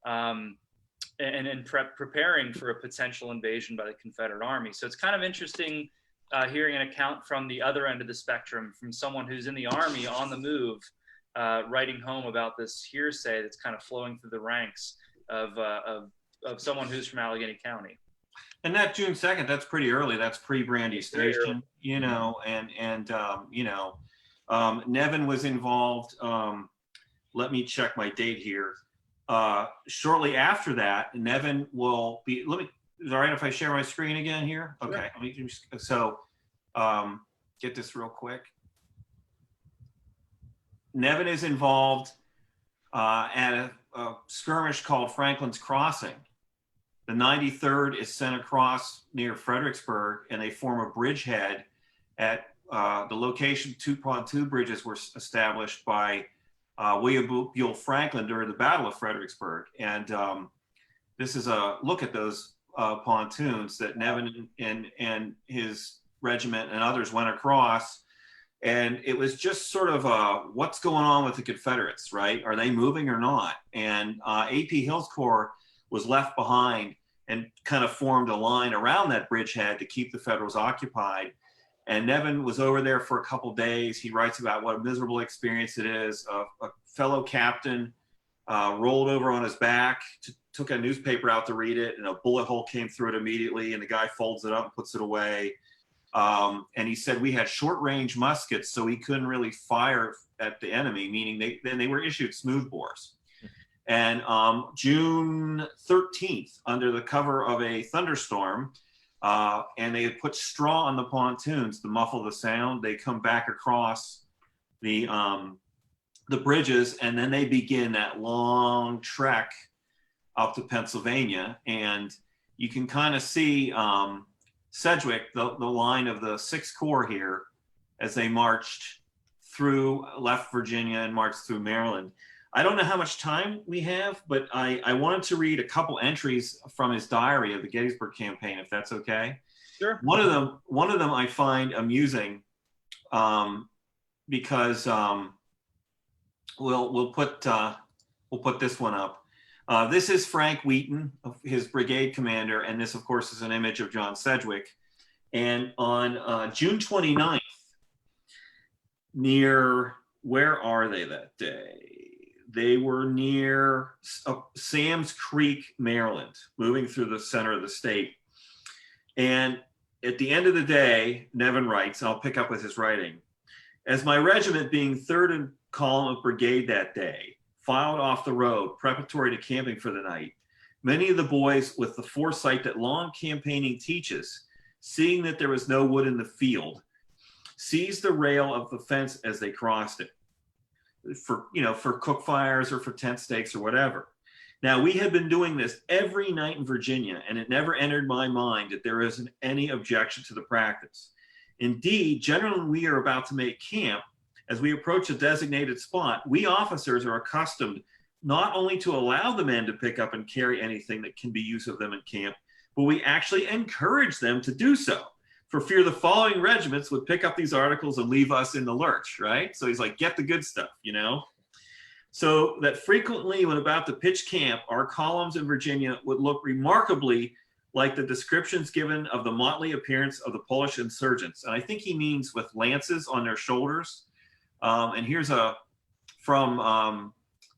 and preparing for a potential invasion by the Confederate Army. So it's kind of interesting hearing an account from the other end of the spectrum, from someone who's in the Army on the move, writing home about this hearsay that's kind of flowing through the ranks of someone who's from Allegheny County. And that June 2nd, that's pretty early. That's pre-Brandy Station, you know, and you know, Nevin was involved. Let me check my date here. Shortly after that, Nevin will be, is it all right if I share my screen again here? Okay, sure. Let me just, so get this real quick. Nevin is involved at a skirmish called Franklin's Crossing. The 93rd is sent across near Fredericksburg, and they form a bridgehead at the location. Two pontoon bridges were established by William Buell Franklin during the Battle of Fredericksburg. And this is a look at those pontoons that Nevin and his regiment and others went across. And it was just sort of what's going on with the Confederates, right? Are they moving or not? And A.P. Hill's Corps was left behind and kind of formed a line around that bridgehead to keep the Federals occupied. And Nevin was over there for a couple days. He writes about what a miserable experience it is. A fellow captain rolled over on his back, took a newspaper out to read it, and a bullet hole came through it immediately, and the guy folds it up and puts it away. And he said we had short-range muskets, so we couldn't really fire at the enemy, meaning they were issued smoothbores. And June 13th, under the cover of a thunderstorm, and they had put straw on the pontoons to muffle the sound. They come back across the bridges, and then they begin that long trek up to Pennsylvania. And you can kind of see Sedgwick, the line of the 6th Corps here, as they marched through, left Virginia and marched through Maryland. I don't know how much time we have, but I wanted to read a couple entries from his diary of the Gettysburg campaign, if that's okay. Sure. One of them I find amusing, because we'll put this one up. This is Frank Wheaton, his brigade commander, and this, of course, is an image of John Sedgwick. And on June 29th, near, where are they that day? They were near Sam's Creek, Maryland, moving through the center of the state. And at the end of the day, Nevin writes, and I'll pick up with his writing, as my regiment, being third in column of brigade that day, filed off the road preparatory to camping for the night, many of the boys, with the foresight that long campaigning teaches, seeing that there was no wood in the field, seized the rail of the fence as they crossed it for cook fires or for tent stakes or whatever. Now, we had been doing this every night in Virginia, and it never entered my mind that there isn't any objection to the practice. Indeed, generally, when we are about to make camp, as we approach a designated spot, we officers are accustomed not only to allow the men to pick up and carry anything that can be used of them in camp, but we actually encourage them to do so, for fear the following regiments would pick up these articles and leave us in the lurch, right? So he's like, get the good stuff, So that frequently when about to pitch camp, our columns in Virginia would look remarkably like the descriptions given of the motley appearance of the Polish insurgents. And I think he means with lances on their shoulders. And here's from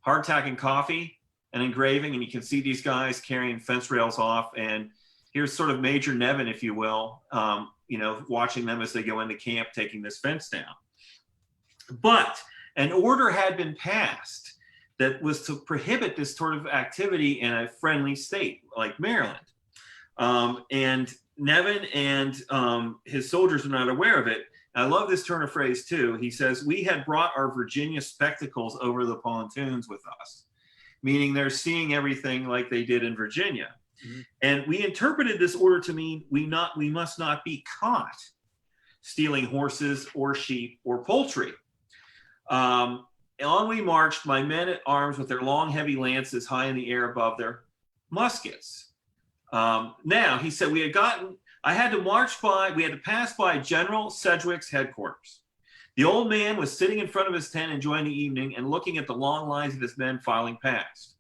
Hardtack and Coffee, an engraving, and you can see these guys carrying fence rails off. And here's sort of Major Nevin, if you will, watching them as they go into camp, taking this fence down. But an order had been passed that was to prohibit this sort of activity in a friendly state like Maryland. And Nevin and his soldiers are not aware of it. I love this turn of phrase too. He says, we had brought our Virginia spectacles over the pontoons with us, meaning they're seeing everything like they did in Virginia. Mm-hmm. And we interpreted this order to mean we must not be caught stealing horses or sheep or poultry. On we marched, my men at arms with their long, heavy lances high in the air above their muskets. Now, he said, we had to pass by General Sedgwick's headquarters. The old man was sitting in front of his tent enjoying the evening and looking at the long lines of his men filing past.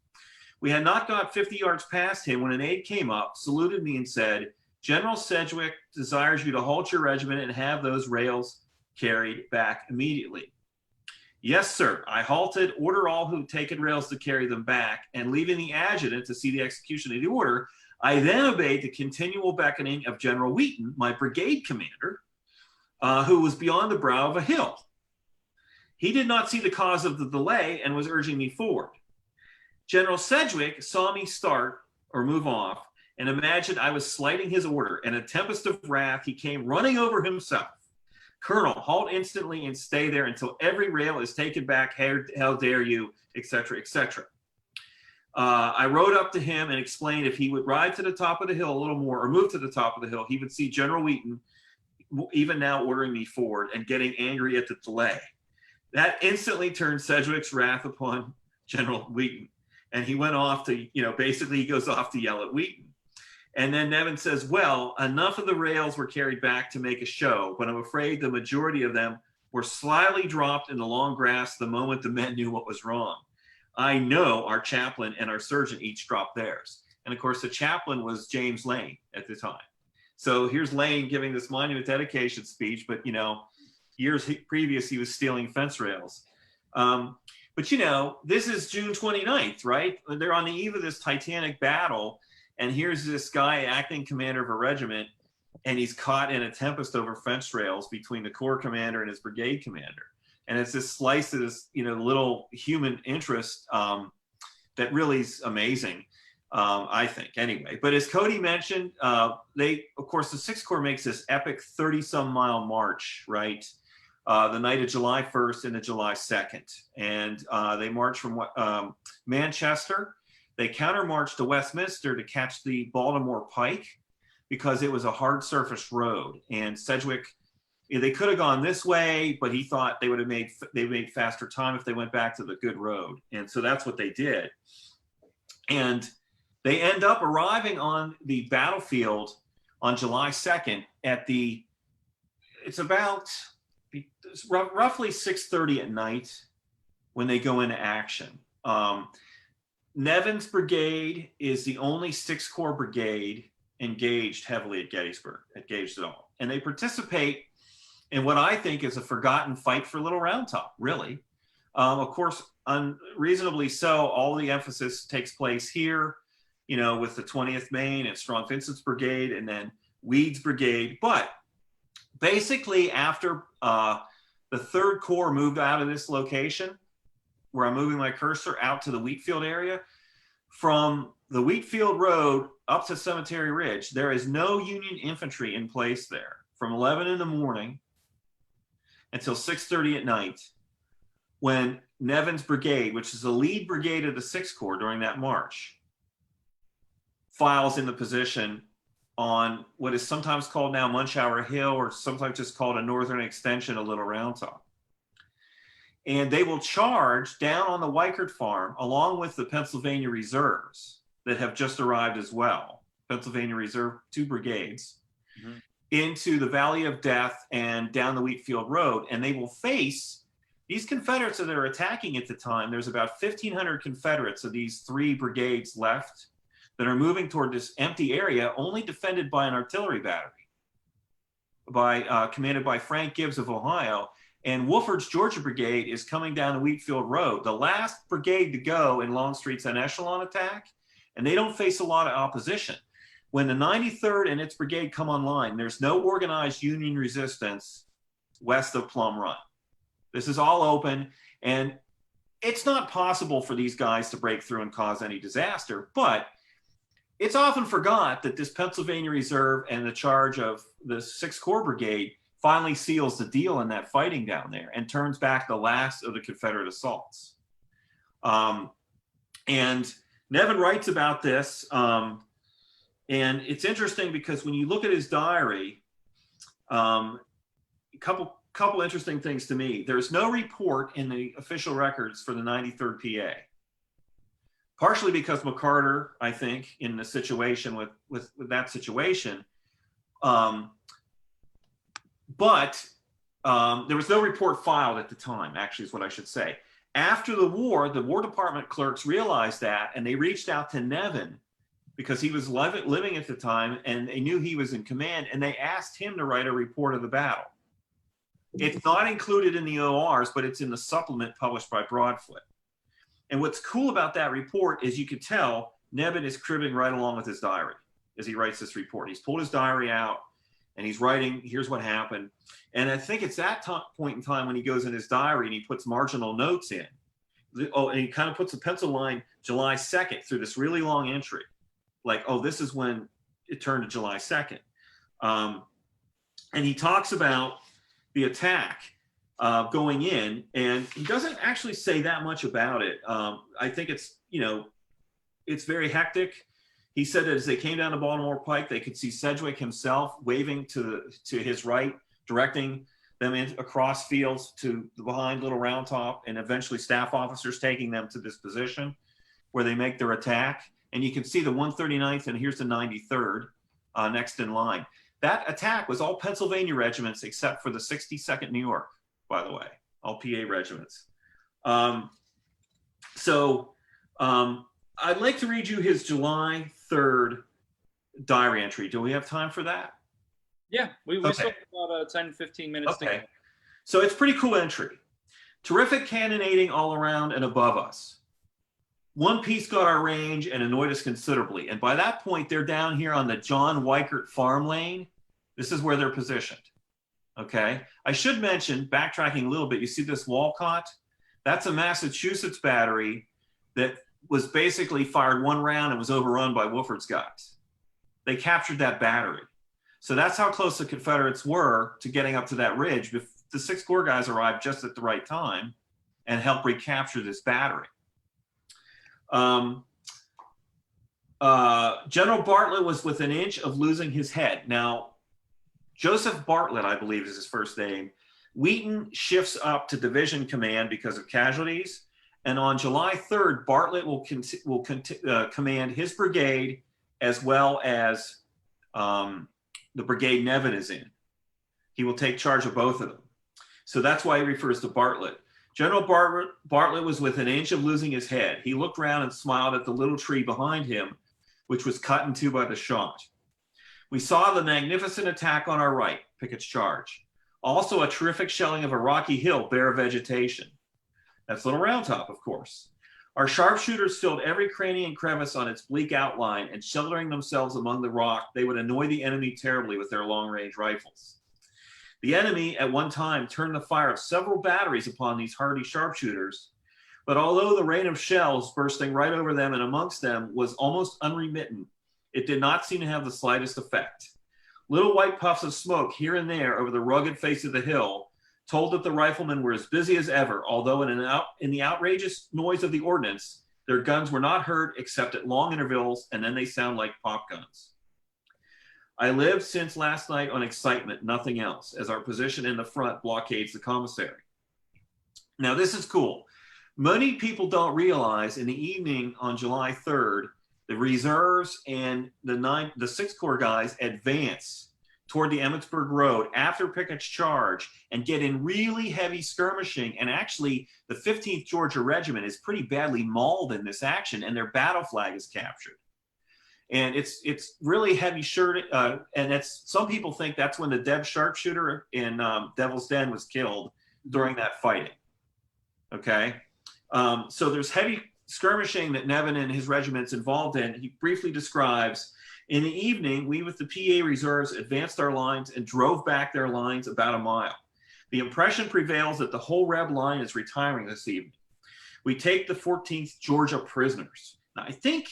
We had not got 50 yards past him when an aide came up, saluted me and said, General Sedgwick desires you to halt your regiment and have those rails carried back immediately. Yes, sir. I halted, order all who taken rails to carry them back, and leaving the adjutant to see the execution of the order, I then obeyed the continual beckoning of General Wheaton, my brigade commander, who was beyond the brow of a hill. He did not see the cause of the delay and was urging me forward. General Sedgwick saw me start or move off and imagined I was slighting his order. In a tempest of wrath, he came running over himself. Colonel, halt instantly and stay there until every rail is taken back. How dare you, etc., etc. I rode up to him and explained if he would ride to the top of the hill a little more or move to the top of the hill, he would see General Wheaton even now ordering me forward and getting angry at the delay. That instantly turned Sedgwick's wrath upon General Wheaton. And he went off to, basically he goes off to yell at Wheaton. And then Nevin says, well, enough of the rails were carried back to make a show, but I'm afraid the majority of them were slyly dropped in the long grass the moment the men knew what was wrong. I know our chaplain and our surgeon each dropped theirs. And of course, the chaplain was James Lane at the time. So here's Lane giving this monument dedication speech, but years previous, he was stealing fence rails. But this is June 29th, right? They're on the eve of this titanic battle. And here's this guy, acting commander of a regiment, and he's caught in a tempest over fence rails between the corps commander and his brigade commander. And it's this slice of this, little human interest that really is amazing, I think, anyway. But as Cody mentioned, of course, the Sixth Corps makes this epic 30-some-mile march, right? The night of July 1st into July 2nd. And they march from Manchester. They countermarched to Westminster to catch the Baltimore Pike because it was a hard surface road. And Sedgwick, They could have gone this way, but he thought they would have made faster time if they went back to the good road. And so that's what they did. And they end up arriving on the battlefield on July 2nd at it's roughly 6:30 at night when they go into action. Nevin's brigade is the only 6th Corps brigade engaged heavily at Gettysburg, engaged at all. And they participate in what I think is a forgotten fight for Little Round Top, really. Of course, unreasonably so, all the emphasis takes place here, with the 20th Maine and Strong Vincent's brigade and then Weed's brigade. But basically after the 3rd Corps moved out of this location, where I'm moving my cursor out to the Wheatfield area, from the Wheatfield Road up to Cemetery Ridge, there is no Union infantry in place there from 11 in the morning until 6:30 at night, when Nevin's brigade, which is the lead brigade of the 6th Corps during that march, files into position on what is sometimes called now Munchauer Hill, or sometimes just called a northern extension of Little Round Top. And they will charge down on the Weichert farm along with the Pennsylvania reserves that have just arrived as well, Pennsylvania Reserve, 2 brigades, into the Valley of Death and down the Wheatfield Road. And they will face these Confederates that are attacking at the time. There's about 1,500 Confederates of these 3 brigades left that are moving toward this empty area, only defended by an artillery battery, commanded by Frank Gibbs of Ohio. And Wolford's Georgia Brigade is coming down the Wheatfield Road, the last brigade to go in Longstreet's en echelon attack, and they don't face a lot of opposition. When the 93rd and its brigade come online, there's no organized Union resistance west of Plum Run. This is all open, and it's not possible for these guys to break through and cause any disaster, but it's often forgot that this Pennsylvania Reserve and the charge of the 6th Corps Brigade finally seals the deal in that fighting down there and turns back the last of the Confederate assaults. And Nevin writes about this, and it's interesting because when you look at his diary, a couple interesting things to me. There's no report in the official records for the 93rd PA, partially because McCarter, I think, in the situation with that situation, but there was no report filed at the time, actually, is what I should say. After the War Department clerks realized that, and they reached out to Nevin because he was living at the time, and they knew he was in command, and they asked him to write a report of the battle. It's not included in the ORs, but it's in the supplement published by Broadfoot. And what's cool about that report is you could tell Nevin is cribbing right along with his diary as he writes this report. He's pulled his diary out, and he's writing, here's what happened. And I think it's that point in time when he goes in his diary and he puts marginal notes in. Oh, and he kind of puts a pencil line July 2nd through this really long entry. Like, oh, this is when it turned to July 2nd. And he talks about the attack going in, and he doesn't actually say that much about it. I think it's, it's very hectic. He said that as they came down the Baltimore Pike, they could see Sedgwick himself waving to his right, directing them across fields to behind Little Round Top, and eventually staff officers taking them to this position where they make their attack. And you can see the 139th, and here's the 93rd next in line. That attack was all Pennsylvania regiments except for the 62nd New York, by the way, all PA regiments. I'd like to read you his July 3rd diary entry. Do we have time for that? Yeah, we still have about 10, 15 minutes. Okay. So it's pretty cool entry. Terrific cannonading all around and above us. One piece got our range and annoyed us considerably. And by that point, they're down here on the John Weichert farm lane. This is where they're positioned. Okay. I should mention, backtracking a little bit, you see this Walcott? That's a Massachusetts battery that was basically fired one round and was overrun by Wolford's guys. They captured that battery. So that's how close the Confederates were to getting up to that ridge. The 6th Corps guys arrived just at the right time and helped recapture this battery. General Bartlett was within an inch of losing his head. Now, Joseph Bartlett, I believe is his first name. Wheaton shifts up to division command because of casualties. And on July 3rd, Bartlett will command his brigade as well as the brigade Nevin is in. He will take charge of both of them. So that's why he refers to Bartlett. General Bartlett was within an inch of losing his head. He looked around and smiled at the little tree behind him, which was cut in two by the shot. We saw the magnificent attack on our right, Pickett's charge. Also a terrific shelling of a rocky hill bare of vegetation. That's Little Round Top, of course. Our sharpshooters filled every cranny and crevice on its bleak outline, and sheltering themselves among the rock, they would annoy the enemy terribly with their long-range rifles. The enemy at one time turned the fire of several batteries upon these hardy sharpshooters, but although the rain of shells bursting right over them and amongst them was almost unremittent, it did not seem to have the slightest effect. Little white puffs of smoke here and there over the rugged face of the hill told that the riflemen were as busy as ever, although in the outrageous noise of the ordnance, their guns were not heard except at long intervals, and then they sound like pop guns. I lived since last night on excitement, nothing else, as our position in the front blockades the commissary. Now, this is cool. Many people don't realize in the evening on July 3rd, the reserves and the 6th Corps guys advance toward the Emmitsburg Road after Pickett's charge and get in really heavy skirmishing. And actually, the 15th Georgia Regiment is pretty badly mauled in this action, and their battle flag is captured. And it's really heavy and some people think that's when the Deb sharpshooter in Devil's Den was killed during that fighting. Okay, so there's heavy skirmishing that Nevin and his regiment's involved in. He briefly describes, in the evening, we with the PA reserves advanced our lines and drove back their lines about a mile. The impression prevails that the whole Reb line is retiring this evening. We take the 14th Georgia prisoners. Now, I think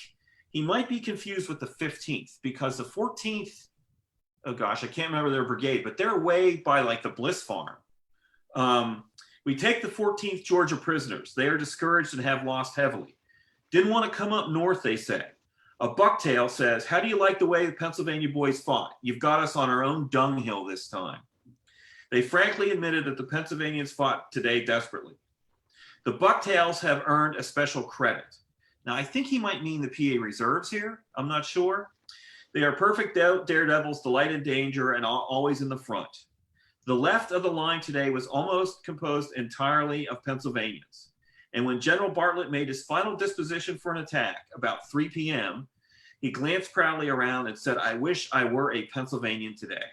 he might be confused with the 15th because the 14th, oh gosh, I can't remember their brigade, but they're way by like the Bliss Farm. We take the 14th Georgia prisoners. They are discouraged and have lost heavily. Didn't want to come up north, they say. A bucktail says, how do you like the way the Pennsylvania boys fought? You've got us on our own dunghill this time. They frankly admitted that the Pennsylvanians fought today desperately. The bucktails have earned a special credit. Now, I think he might mean the PA reserves here. I'm not sure. They are perfect daredevils, delight in danger, and always in the front. The left of the line today was almost composed entirely of Pennsylvanians. And when General Bartlett made his final disposition for an attack about 3 p.m., he glanced proudly around and said, I wish I were a Pennsylvanian today.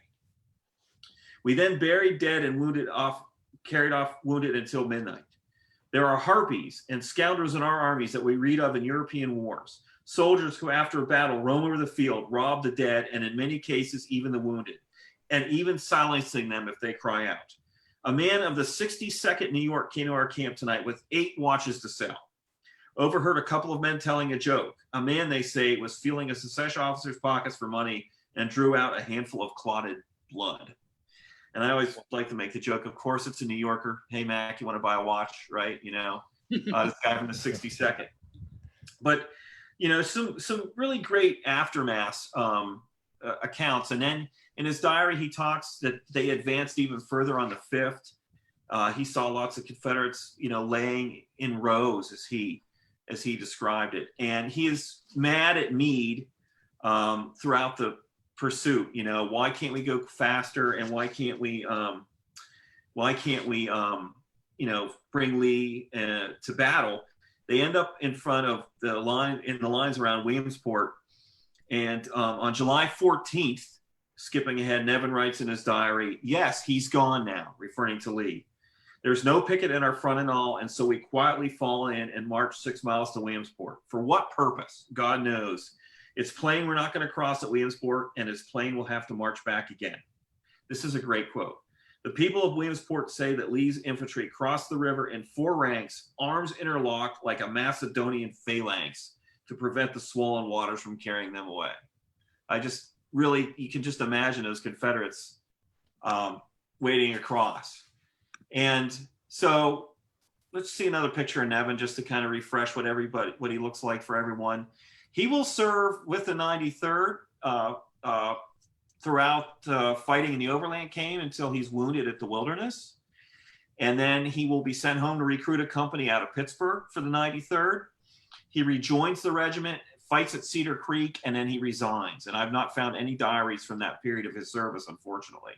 We then buried dead and carried off wounded until midnight. There are harpies and scoundrels in our armies that we read of in European wars, soldiers who after a battle roam over the field, rob the dead, and in many cases even the wounded, and even silencing them if they cry out. A man of the 62nd New York came to our camp tonight with 8 watches to sell. Overheard a couple of men telling a joke. A man, they say, was feeling a secession officer's pockets for money and drew out a handful of clotted blood. And I always like to make the joke, of course, it's a New Yorker. Hey, Mac, you want to buy a watch, right? You know, this guy from the 62nd. But, you know, some really great aftermath accounts. And then in his diary, he talks that they advanced even further on the 5th. He saw lots of Confederates, you know, laying in rows as he described it. And he is mad at Meade throughout the pursuit. You know, why can't we go faster? And why can't we you know, bring Lee to battle? They end up in front of the lines around Williamsport. And on July 14th, skipping ahead, Nevin writes in his diary, yes, he's gone now, referring to Lee. There's no picket in our front and all, and so we quietly fall in and march 6 miles to Williamsport. For what purpose? God knows. It's plain we're not going to cross at Williamsport, and it's plain we'll have to march back again. This is a great quote. The people of Williamsport say that Lee's infantry crossed the river in 4 ranks, arms interlocked like a Macedonian phalanx to prevent the swollen waters from carrying them away. You can just imagine those Confederates wading across. And so let's see another picture of Nevin just to kind of refresh what he looks like for everyone. He will serve with the 93rd throughout fighting in the Overland came until he's wounded at the Wilderness. And then he will be sent home to recruit a company out of Pittsburgh for the 93rd. He rejoins the regiment, fights at Cedar Creek, and then he resigns. And I've not found any diaries from that period of his service, unfortunately.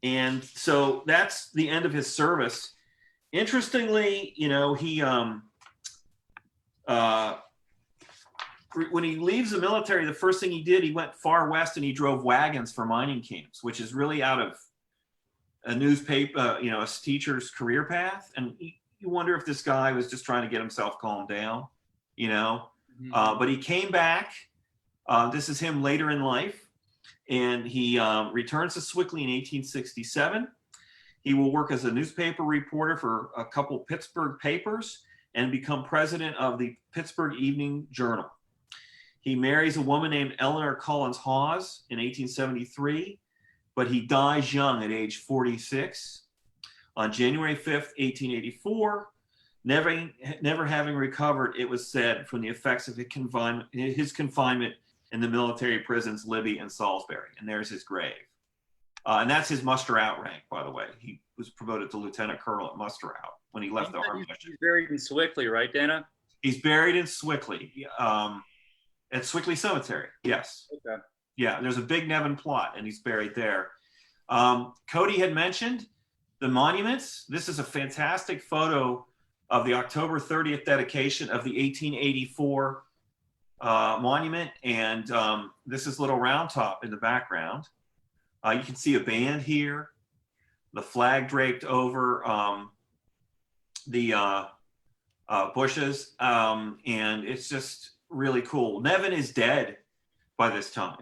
And so that's the end of his service. Interestingly, you know, he when he leaves the military, the first thing he did, he went far west and he drove wagons for mining camps, which is really out of a newspaper, you know, a teacher's career path. And you wonder if this guy was just trying to get himself calmed down, you know. But he came back. This is him later in life. And he returns to Sewickley in 1867. He will work as a newspaper reporter for a couple Pittsburgh papers and become president of the Pittsburgh Evening Journal. He marries a woman named Eleanor Collins Hawes in 1873, but he dies young at age 46. On January 5th, 1884, never having recovered, it was said, from the effects of his confinement in the military prisons Libby and Salisbury. And there's his grave. And that's his muster out rank, by the way. He was promoted to lieutenant colonel at muster out when he left the army. He's buried in Sewickley, right, Dana? He's buried in Sewickley, at Sewickley Cemetery. Yes. Okay. Yeah, there's a big Nevin plot, and he's buried there. Cody had mentioned the monuments. This is a fantastic photo of the October 30th dedication of the 1884 monument, and this is Little Round Top in the background. You can see a band here, the flag draped over the bushes, and it's just really cool. Nevin is dead by this time.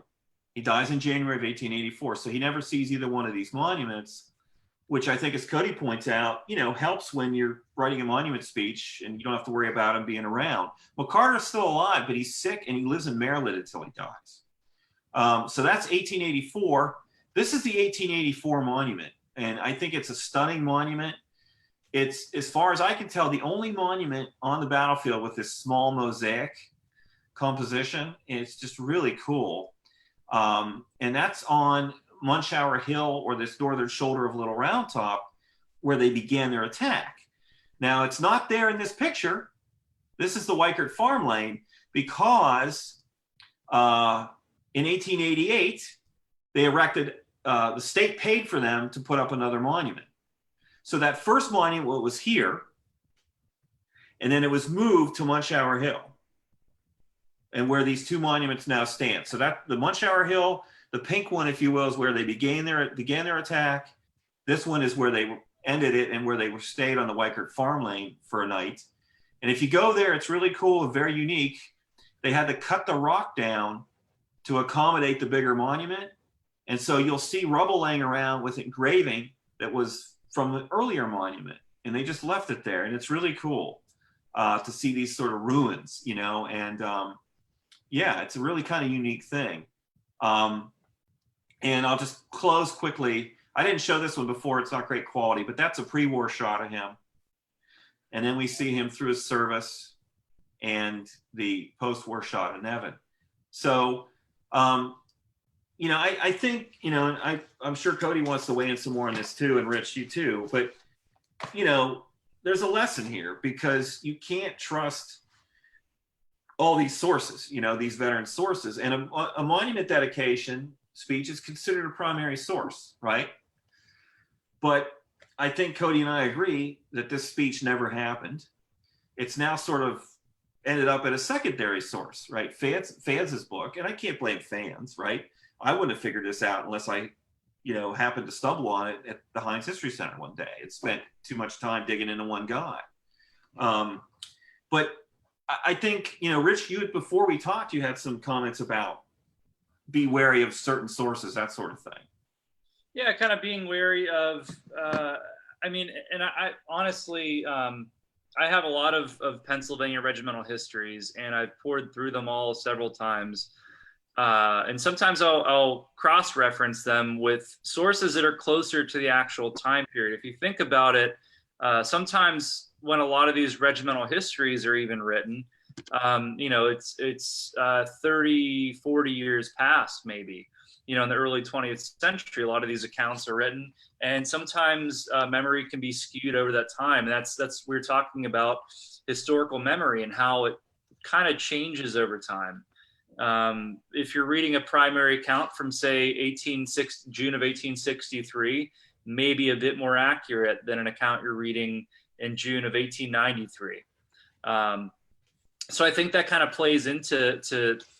He dies in January of 1884, so he never sees either one of these monuments, which I think, as Cody points out, you know, helps when you're writing a monument speech and you don't have to worry about him being around. McCarter's still alive, but he's sick and he lives in Maryland until he dies. So that's 1884. This is the 1884 monument, and I think it's a stunning monument. It's, as far as I can tell, the only monument on the battlefield with this small mosaic composition. It's just really cool. And that's on Munshauer Hill, or this northern shoulder of Little Round Top, where they began their attack. Now, it's not there in this picture. This is the Weikert Farm Lane, because in 1888, they erected, the state paid for them to put up another monument. So that first monument was here, and then it was moved to Munshauer Hill, and where these two monuments now stand. So that the Munshauer Hill, the pink one, if you will, is where they began their attack. This one is where they ended it and where they were stayed on the Weikert Farm Lane for a night. And if you go there, it's really cool and very unique. They had to cut the rock down to accommodate the bigger monument. And so you'll see rubble laying around with engraving that was from the earlier monument, and they just left it there. And it's really cool to see these sort of ruins, you know, and yeah, it's a really kind of unique thing. And I'll just close quickly. I didn't show this one before. It's not great quality, but that's a pre-war shot of him. And then we see him through his service and the post-war shot of Nevin. So, you know, I think, you know, I'm sure Cody wants to weigh in some more on this too, and Rich, you too. But, you know, there's a lesson here, because you can't trust all these sources, you know, these veteran sources. And a monument dedication speech is considered a primary source, right? But I think Cody and I agree that this speech never happened. It's now sort of ended up at a secondary source, right? Fans's book, and I can't blame Fans, right? I wouldn't have figured this out unless I, you know, happened to stumble on it at the Heinz History Center one day. It spent too much time digging into one guy. But I think, you know, Rich, before we talked, you had some comments about be wary of certain sources, that sort of thing. Yeah, kind of being wary of, I mean, and I honestly, I have a lot of Pennsylvania regimental histories, and I've poured through them all several times. And sometimes I'll cross-reference them with sources that are closer to the actual time period. If you think about it, sometimes when a lot of these regimental histories are even written, It's 30, 40 years past maybe. In the early 20th century, a lot of these accounts are written, and sometimes memory can be skewed over that time. And that's we're talking about historical memory and how it kind of changes over time. If you're reading a primary account from, say, June of 1863, maybe a bit more accurate than an account you're reading in June of 1893. So I think that kind of plays into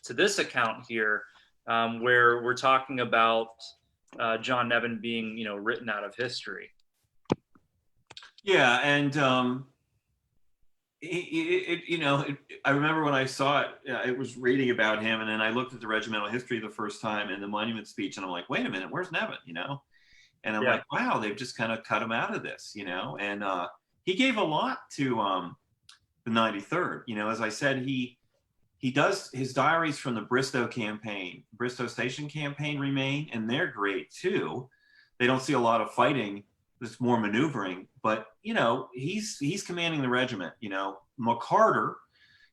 this account here, where we're talking about John Nevin being, written out of history. Yeah, and I remember when I saw it, it was reading about him, and then I looked at the regimental history the first time and the monument speech, and I'm like, wait a minute, where's Nevin? And I'm like, wow, they've just kind of cut him out of this, and he gave a lot to the 93rd. As I said, he does his diaries from the Bristow Station campaign remain, and they're great too. They don't see a lot of fighting. There's more maneuvering, but he's commanding the regiment. McCarter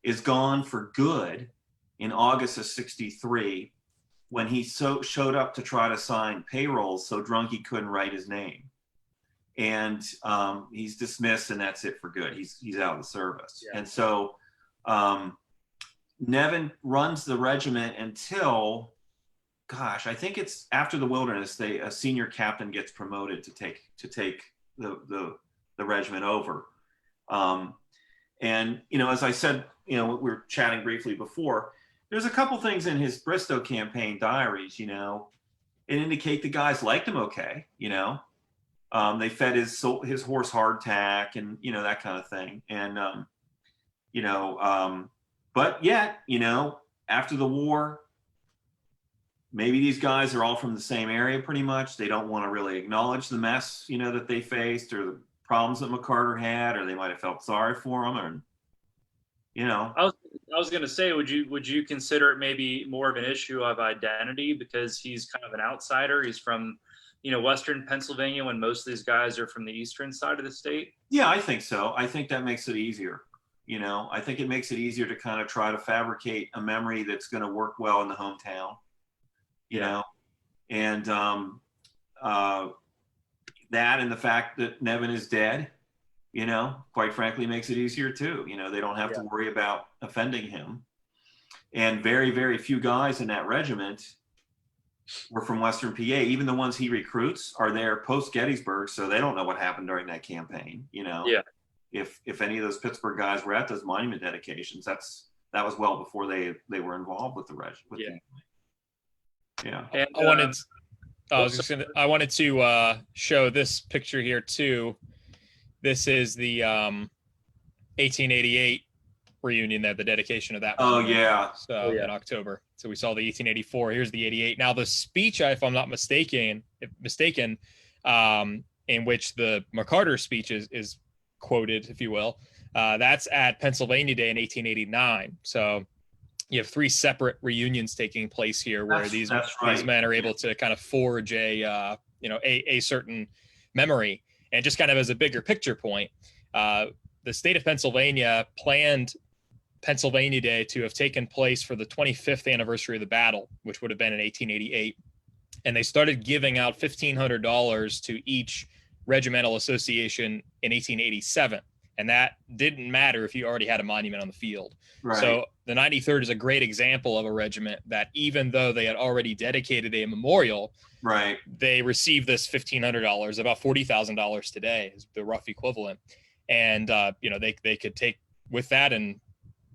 is gone for good in August of '63 when he showed up to try to sign payrolls so drunk he couldn't write his name, and he's dismissed, and that's it for good. He's out of the service, and so Nevin runs the regiment until, gosh, I think it's after the Wilderness. A senior captain gets promoted to take the regiment over. And as I said, we were chatting briefly before. There's a couple things in his Bristow campaign diaries. It indicate the guys liked him okay. They fed his horse hardtack and that kind of thing. And but yet, after the war, maybe these guys are all from the same area pretty much. They don't want to really acknowledge the mess, that they faced, or the problems that McCarter had, or they might have felt sorry for him, or, I was going to say, would you consider it maybe more of an issue of identity because he's kind of an outsider? He's from, Western Pennsylvania when most of these guys are from the eastern side of the state. Yeah, I think so. I think that makes it easier. I think it makes it easier to kind of try to fabricate a memory that's going to work well in the hometown, and that, and the fact that Nevin is dead, quite frankly, makes it easier too. They don't have to worry about offending him. And very, very few guys in that regiment were from Western PA. Even the ones he recruits are there post Gettysburg, so they don't know what happened during that campaign. If any of those Pittsburgh guys were at those monument dedications, that was well before they were involved with the regiment. And I wanted to show this picture here too. This is the 1888 reunion there, the dedication of that. Oh yeah. So in October. So we saw the 1884. Here's the 88. Now the speech, if I'm not mistaken, in which the McCarter speech is quoted, if you will, that's at Pennsylvania Day in 1889. So you have three separate reunions taking place here, where these men are able to kind of forge a certain memory. And just kind of as a bigger picture point, the state of Pennsylvania planned Pennsylvania Day to have taken place for the 25th anniversary of the battle, which would have been in 1888. And they started giving out $1,500 to each regimental association in 1887. And that didn't matter if you already had a monument on the field. Right. So the 93rd is a great example of a regiment that, even though they had already dedicated a memorial, right, they received this $1,500, about $40,000 today is the rough equivalent. And, they could take with that and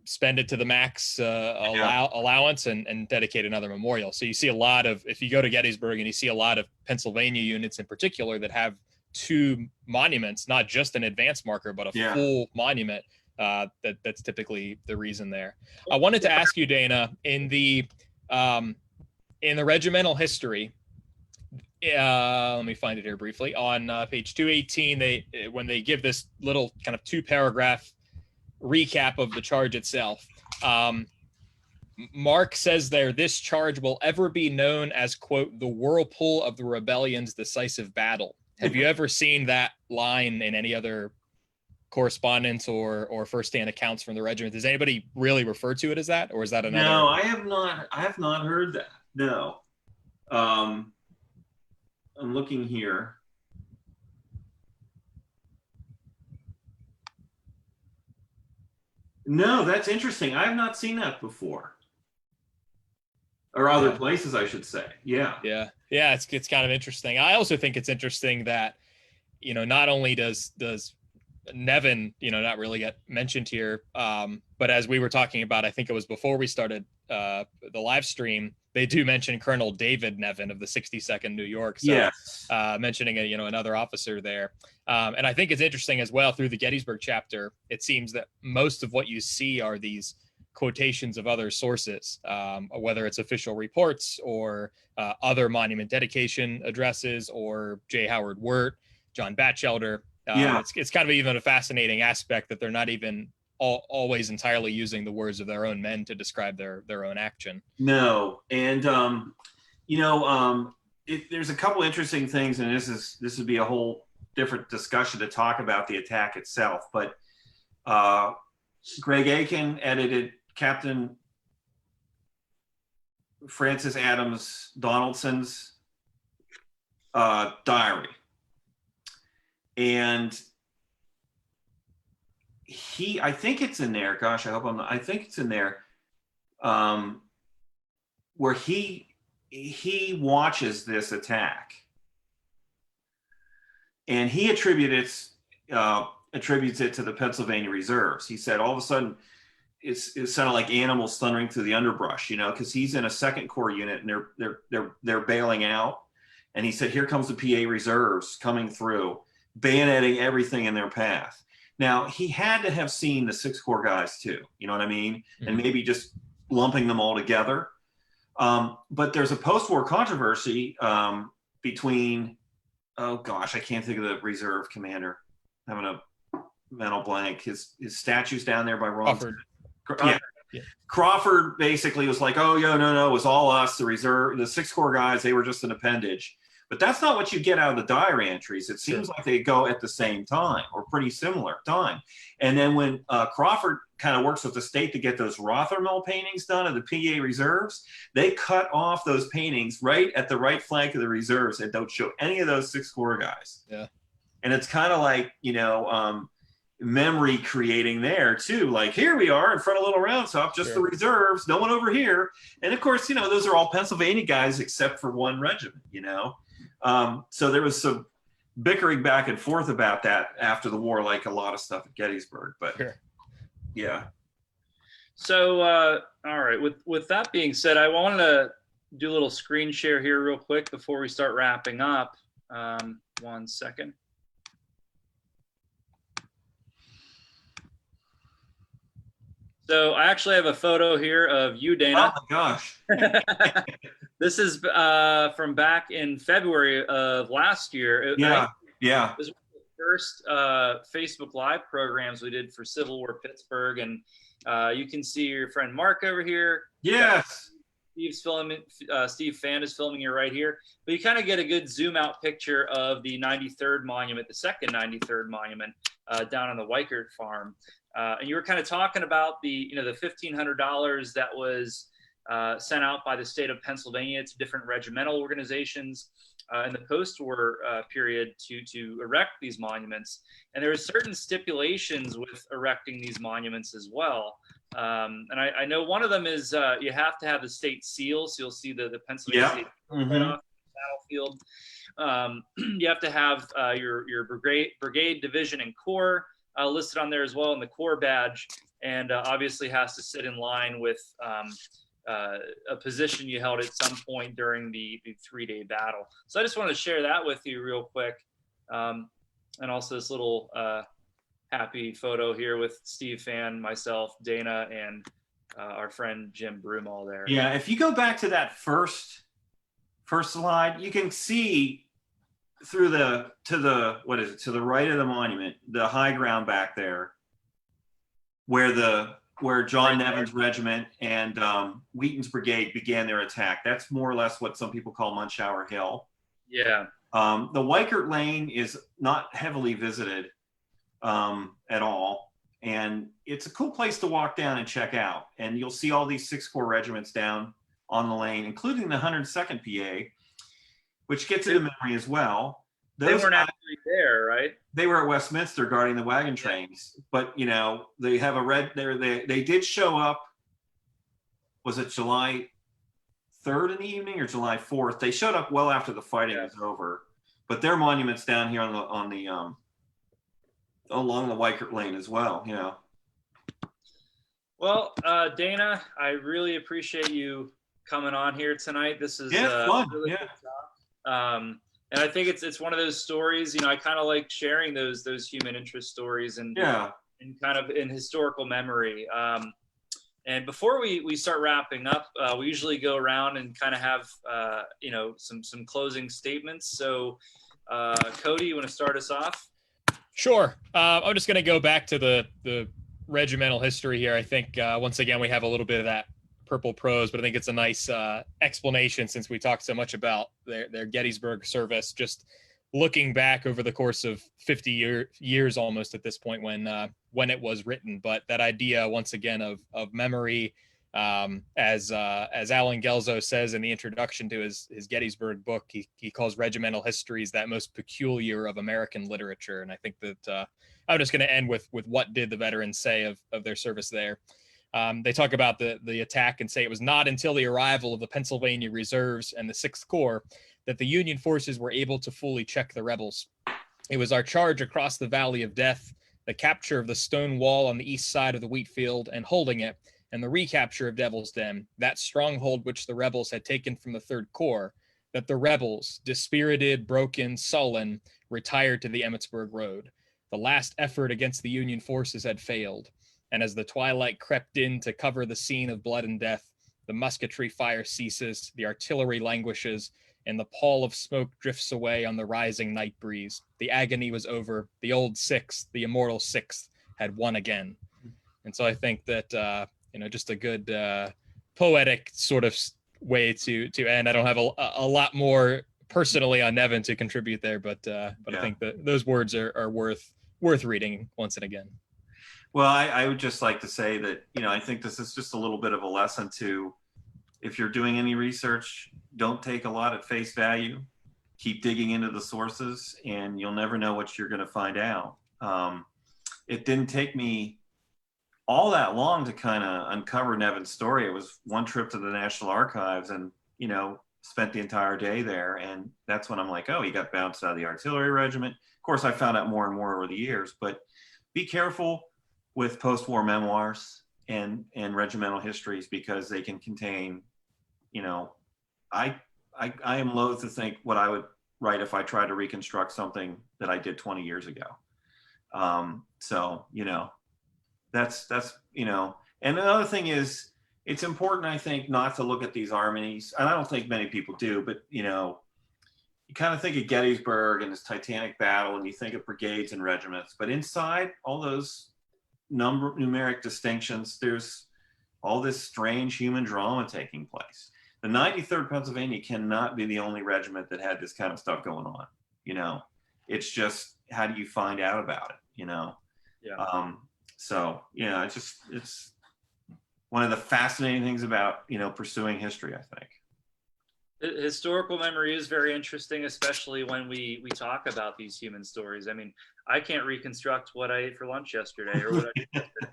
spend it to the max allowance and dedicate another memorial. So you see a lot of, if you go to Gettysburg, and you see a lot of Pennsylvania units in particular that have two monuments, not just an advance marker, but a full monument. That's typically the reason there. I wanted to ask you, Dana, in the regimental history, let me find it here briefly. On page 218, when they give this little kind of 2-paragraph recap of the charge itself, Mark says there, this charge will ever be known as, quote, the whirlpool of the rebellion's decisive battle. Have you ever seen that line in any other correspondence or firsthand accounts from the regiment. Does anybody really refer to it as that, or is that another? No, I have not heard that. No. I'm looking here. No, that's interesting. I have not seen that before. Or other places, I should say. Yeah. Yeah. It's kind of interesting. I also think it's interesting that, not only does Nevin, not really get mentioned here, but as we were talking about, I think it was before we started the live stream, they do mention Colonel David Nevin of the 62nd New York. So, yes. Mentioning another officer there. And I think it's interesting as well through the Gettysburg chapter. It seems that most of what you see are these quotations of other sources, whether it's official reports or other monument dedication addresses or J. Howard Wirt, John Batchelder. It's kind of even a fascinating aspect that they're not even always entirely using the words of their own men to describe their own action. No, and there's a couple interesting things, and this would be a whole different discussion to talk about the attack itself. But Greg Aiken edited Captain Francis Adams Donaldson's diary, and I think it's in there. Gosh, I hope I'm not. I think it's in there, where he watches this attack, and he attributes it to the Pennsylvania reserves. He said all of a sudden it sounded like animals thundering through the underbrush, because he's in a Second Corps unit and they're bailing out, and he said, "Here comes the PA reserves coming through, bayoneting everything in their path." Now, he had to have seen the Sixth Corps guys too, you know what I mean? Mm-hmm. And maybe just lumping them all together. But there's a post-war controversy between, oh gosh, I can't think of the reserve commander. I'm having a mental blank. His statue's down there by Ron. Crawford. Yeah. Crawford basically was like, "Oh, no, it was all us, the reserve, the Sixth Corps guys, they were just an appendage." But that's not what you get out of the diary entries. It seems like they go at the same time or pretty similar time. And then when Crawford kind of works with the state to get those Rothermel paintings done of the PA reserves, they cut off those paintings right at the right flank of the reserves and don't show any of those Sixth Corps guys. Yeah. And it's kind of like, memory creating there too. Like, here we are in front of Little Round Top, just the reserves, no one over here. And of course, those are all Pennsylvania guys except for one regiment, So there was some bickering back and forth about that after the war, like a lot of stuff at Gettysburg. But yeah. So all right, with that being said, I wanted to do a little screen share here real quick before we start wrapping up. 1 second. So I actually have a photo here of you, Dana. Oh my gosh. This is from back in February of last year. Yeah. It was one of the first Facebook Live programs we did for Civil War Pittsburgh. And you can see your friend Mark over here. Yes. Steve's filming. Steve Fan is filming you right here. But you kind of get a good zoom out picture of the 93rd Monument, the second 93rd Monument down on the Weichert farm. And you were kind of talking about the $1,500 that was sent out by the state of Pennsylvania to different regimental organizations in the post-war period to erect these monuments. And there are certain stipulations with erecting these monuments as well. And I know one of them is you have to have the state seal. So you'll see the Pennsylvania state right off the battlefield. You have to have your brigade, division, and corps listed on there as well in the corps badge, and obviously has to sit in line with a position you held at some point during the 3-day battle. So I just want to share that with you real quick. And also this little happy photo here with Steve Fan, myself, Dana, and our friend Jim Broomall there. Yeah, if you go back to that first slide, you can see through to the right of the monument, the high ground back there, where John Nevin's regiment and Wheaton's brigade began their attack. That's more or less what some people call Munchauer Hill. Yeah. The Weichert Lane is not heavily visited, at all. And it's a cool place to walk down and check out. And you'll see all these 6 Corps regiments down on the lane, including the 102nd PA, which gets into memory as well. They weren't actually there, right? They were at Westminster guarding the wagon trains, but they have a red there. They did show up. Was it July 3rd in the evening or July 4th? They showed up well after the fighting was over, but their monuments down here along the Weikert Lane as well. Well, Dana, I really appreciate you coming on here tonight. This is fun. Really good talk. And I think it's one of those stories. I kind of like sharing those human interest stories and kind of in historical memory. And before we start wrapping up, we usually go around and kind of have some closing statements. So, Cody, you want to start us off? Sure. I'm just going to go back to the regimental history here. I think once again we have a little bit of that purple prose, but I think it's a nice explanation since we talked so much about their Gettysburg service. Just looking back over the course of 50 years almost at this point when it was written, but that idea once again of memory, as Alan Gelzo says in the introduction to his Gettysburg book, he calls regimental histories that most peculiar of American literature. And I think that I'm just going to end with what did the veterans say of their service there. They talk about the attack and say it was not until the arrival of the Pennsylvania Reserves and the 6th Corps that the Union forces were able to fully check the rebels. It was our charge across the Valley of Death, the capture of the stone wall on the east side of the wheat field and holding it, and the recapture of Devil's Den, that stronghold which the rebels had taken from the 3rd Corps, that the rebels, dispirited, broken, sullen, retired to the Emmitsburg Road. The last effort against the Union forces had failed, and as the twilight crept in to cover the scene of blood and death, the musketry fire ceases, the artillery languishes, and the pall of smoke drifts away on the rising night breeze. The agony was over. The old 6th, the immortal 6th, had won again. And so I think that, just a good poetic sort of way to end. I don't have a lot more personally on Nevin to contribute there, but I think that those words are worth reading once and again. Well, I would just like to say that, I think this is just a little bit of a lesson to, if you're doing any research, don't take a lot at face value. Keep digging into the sources, and you'll never know what you're going to find out. It didn't take me all that long to kind of uncover Nevin's story. It was one trip to the National Archives and, spent the entire day there. And that's when I'm like, oh, he got bounced out of the artillery regiment. Of course, I found out more and more over the years, but be careful with post-war memoirs and regimental histories, because they can contain, I am loath to think what I would write if I tried to reconstruct something that I did 20 years ago. So, that's, and another thing is, it's important, I think, not to look at these armies, and I don't think many people do, but, you kind of think of Gettysburg and this titanic battle, and you think of brigades and regiments, but inside all those numeric distinctions, there's all this strange human drama taking place. The 93rd Pennsylvania cannot be the only regiment that had this kind of stuff going on. It's just, how do you find out about it? So it's one of the fascinating things about pursuing history, I think. Historical memory is very interesting, especially when we talk about these human stories. I mean, I can't reconstruct what I ate for lunch yesterday or what I did yesterday.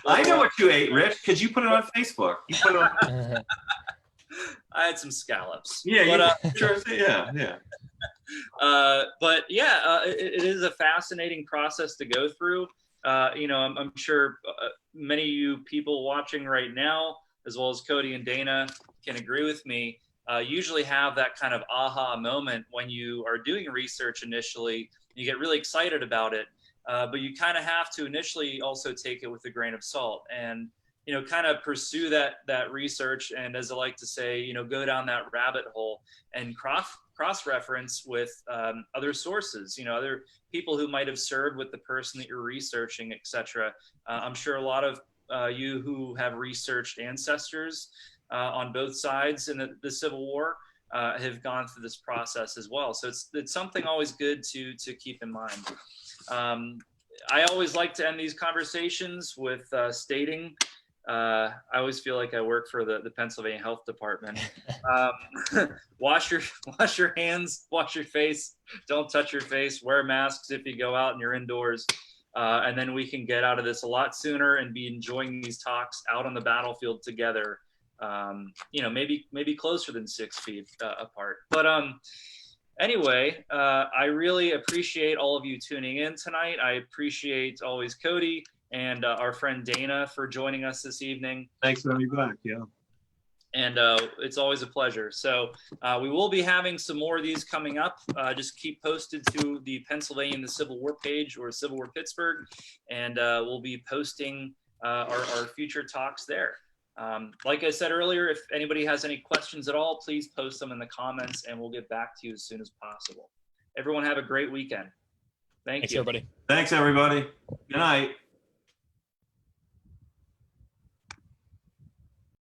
I know what you ate, Rich, because you put it on Facebook. You put it on. I had some scallops. Yeah, yeah. But yeah, it is a fascinating process to go through. I'm sure many of you people watching right now, as well as Cody and Dana, can agree with me. Usually have that kind of aha moment when you are doing research initially. You get really excited about it, but you kind of have to initially also take it with a grain of salt and kind of pursue that research, and as I like to say, go down that rabbit hole and cross-reference with other sources, other people who might have served with the person that you're researching, etc. I'm sure a lot of you who have researched ancestors on both sides in the Civil War have gone through this process as well. So it's something always good to keep in mind. I always like to end these conversations with stating, I always feel like I work for the Pennsylvania Health Department. Wash your hands, wash your face, don't touch your face, wear masks if you go out and you're indoors. And then we can get out of this a lot sooner and be enjoying these talks out on the battlefield together. Maybe closer than 6 feet apart. But anyway, I really appreciate all of you tuning in tonight. I appreciate always Cody and our friend Dana for joining us this evening. Thanks for having me back. Yeah. And it's always a pleasure. So we will be having some more of these coming up. Just keep posted to the Pennsylvania and the Civil War page or Civil War Pittsburgh, and we'll be posting our future talks there. Like I said earlier, if anybody has any questions at all, please post them in the comments and we'll get back to you as soon as possible. Everyone have a great weekend. Thanks, everybody. Thanks, everybody. Good night.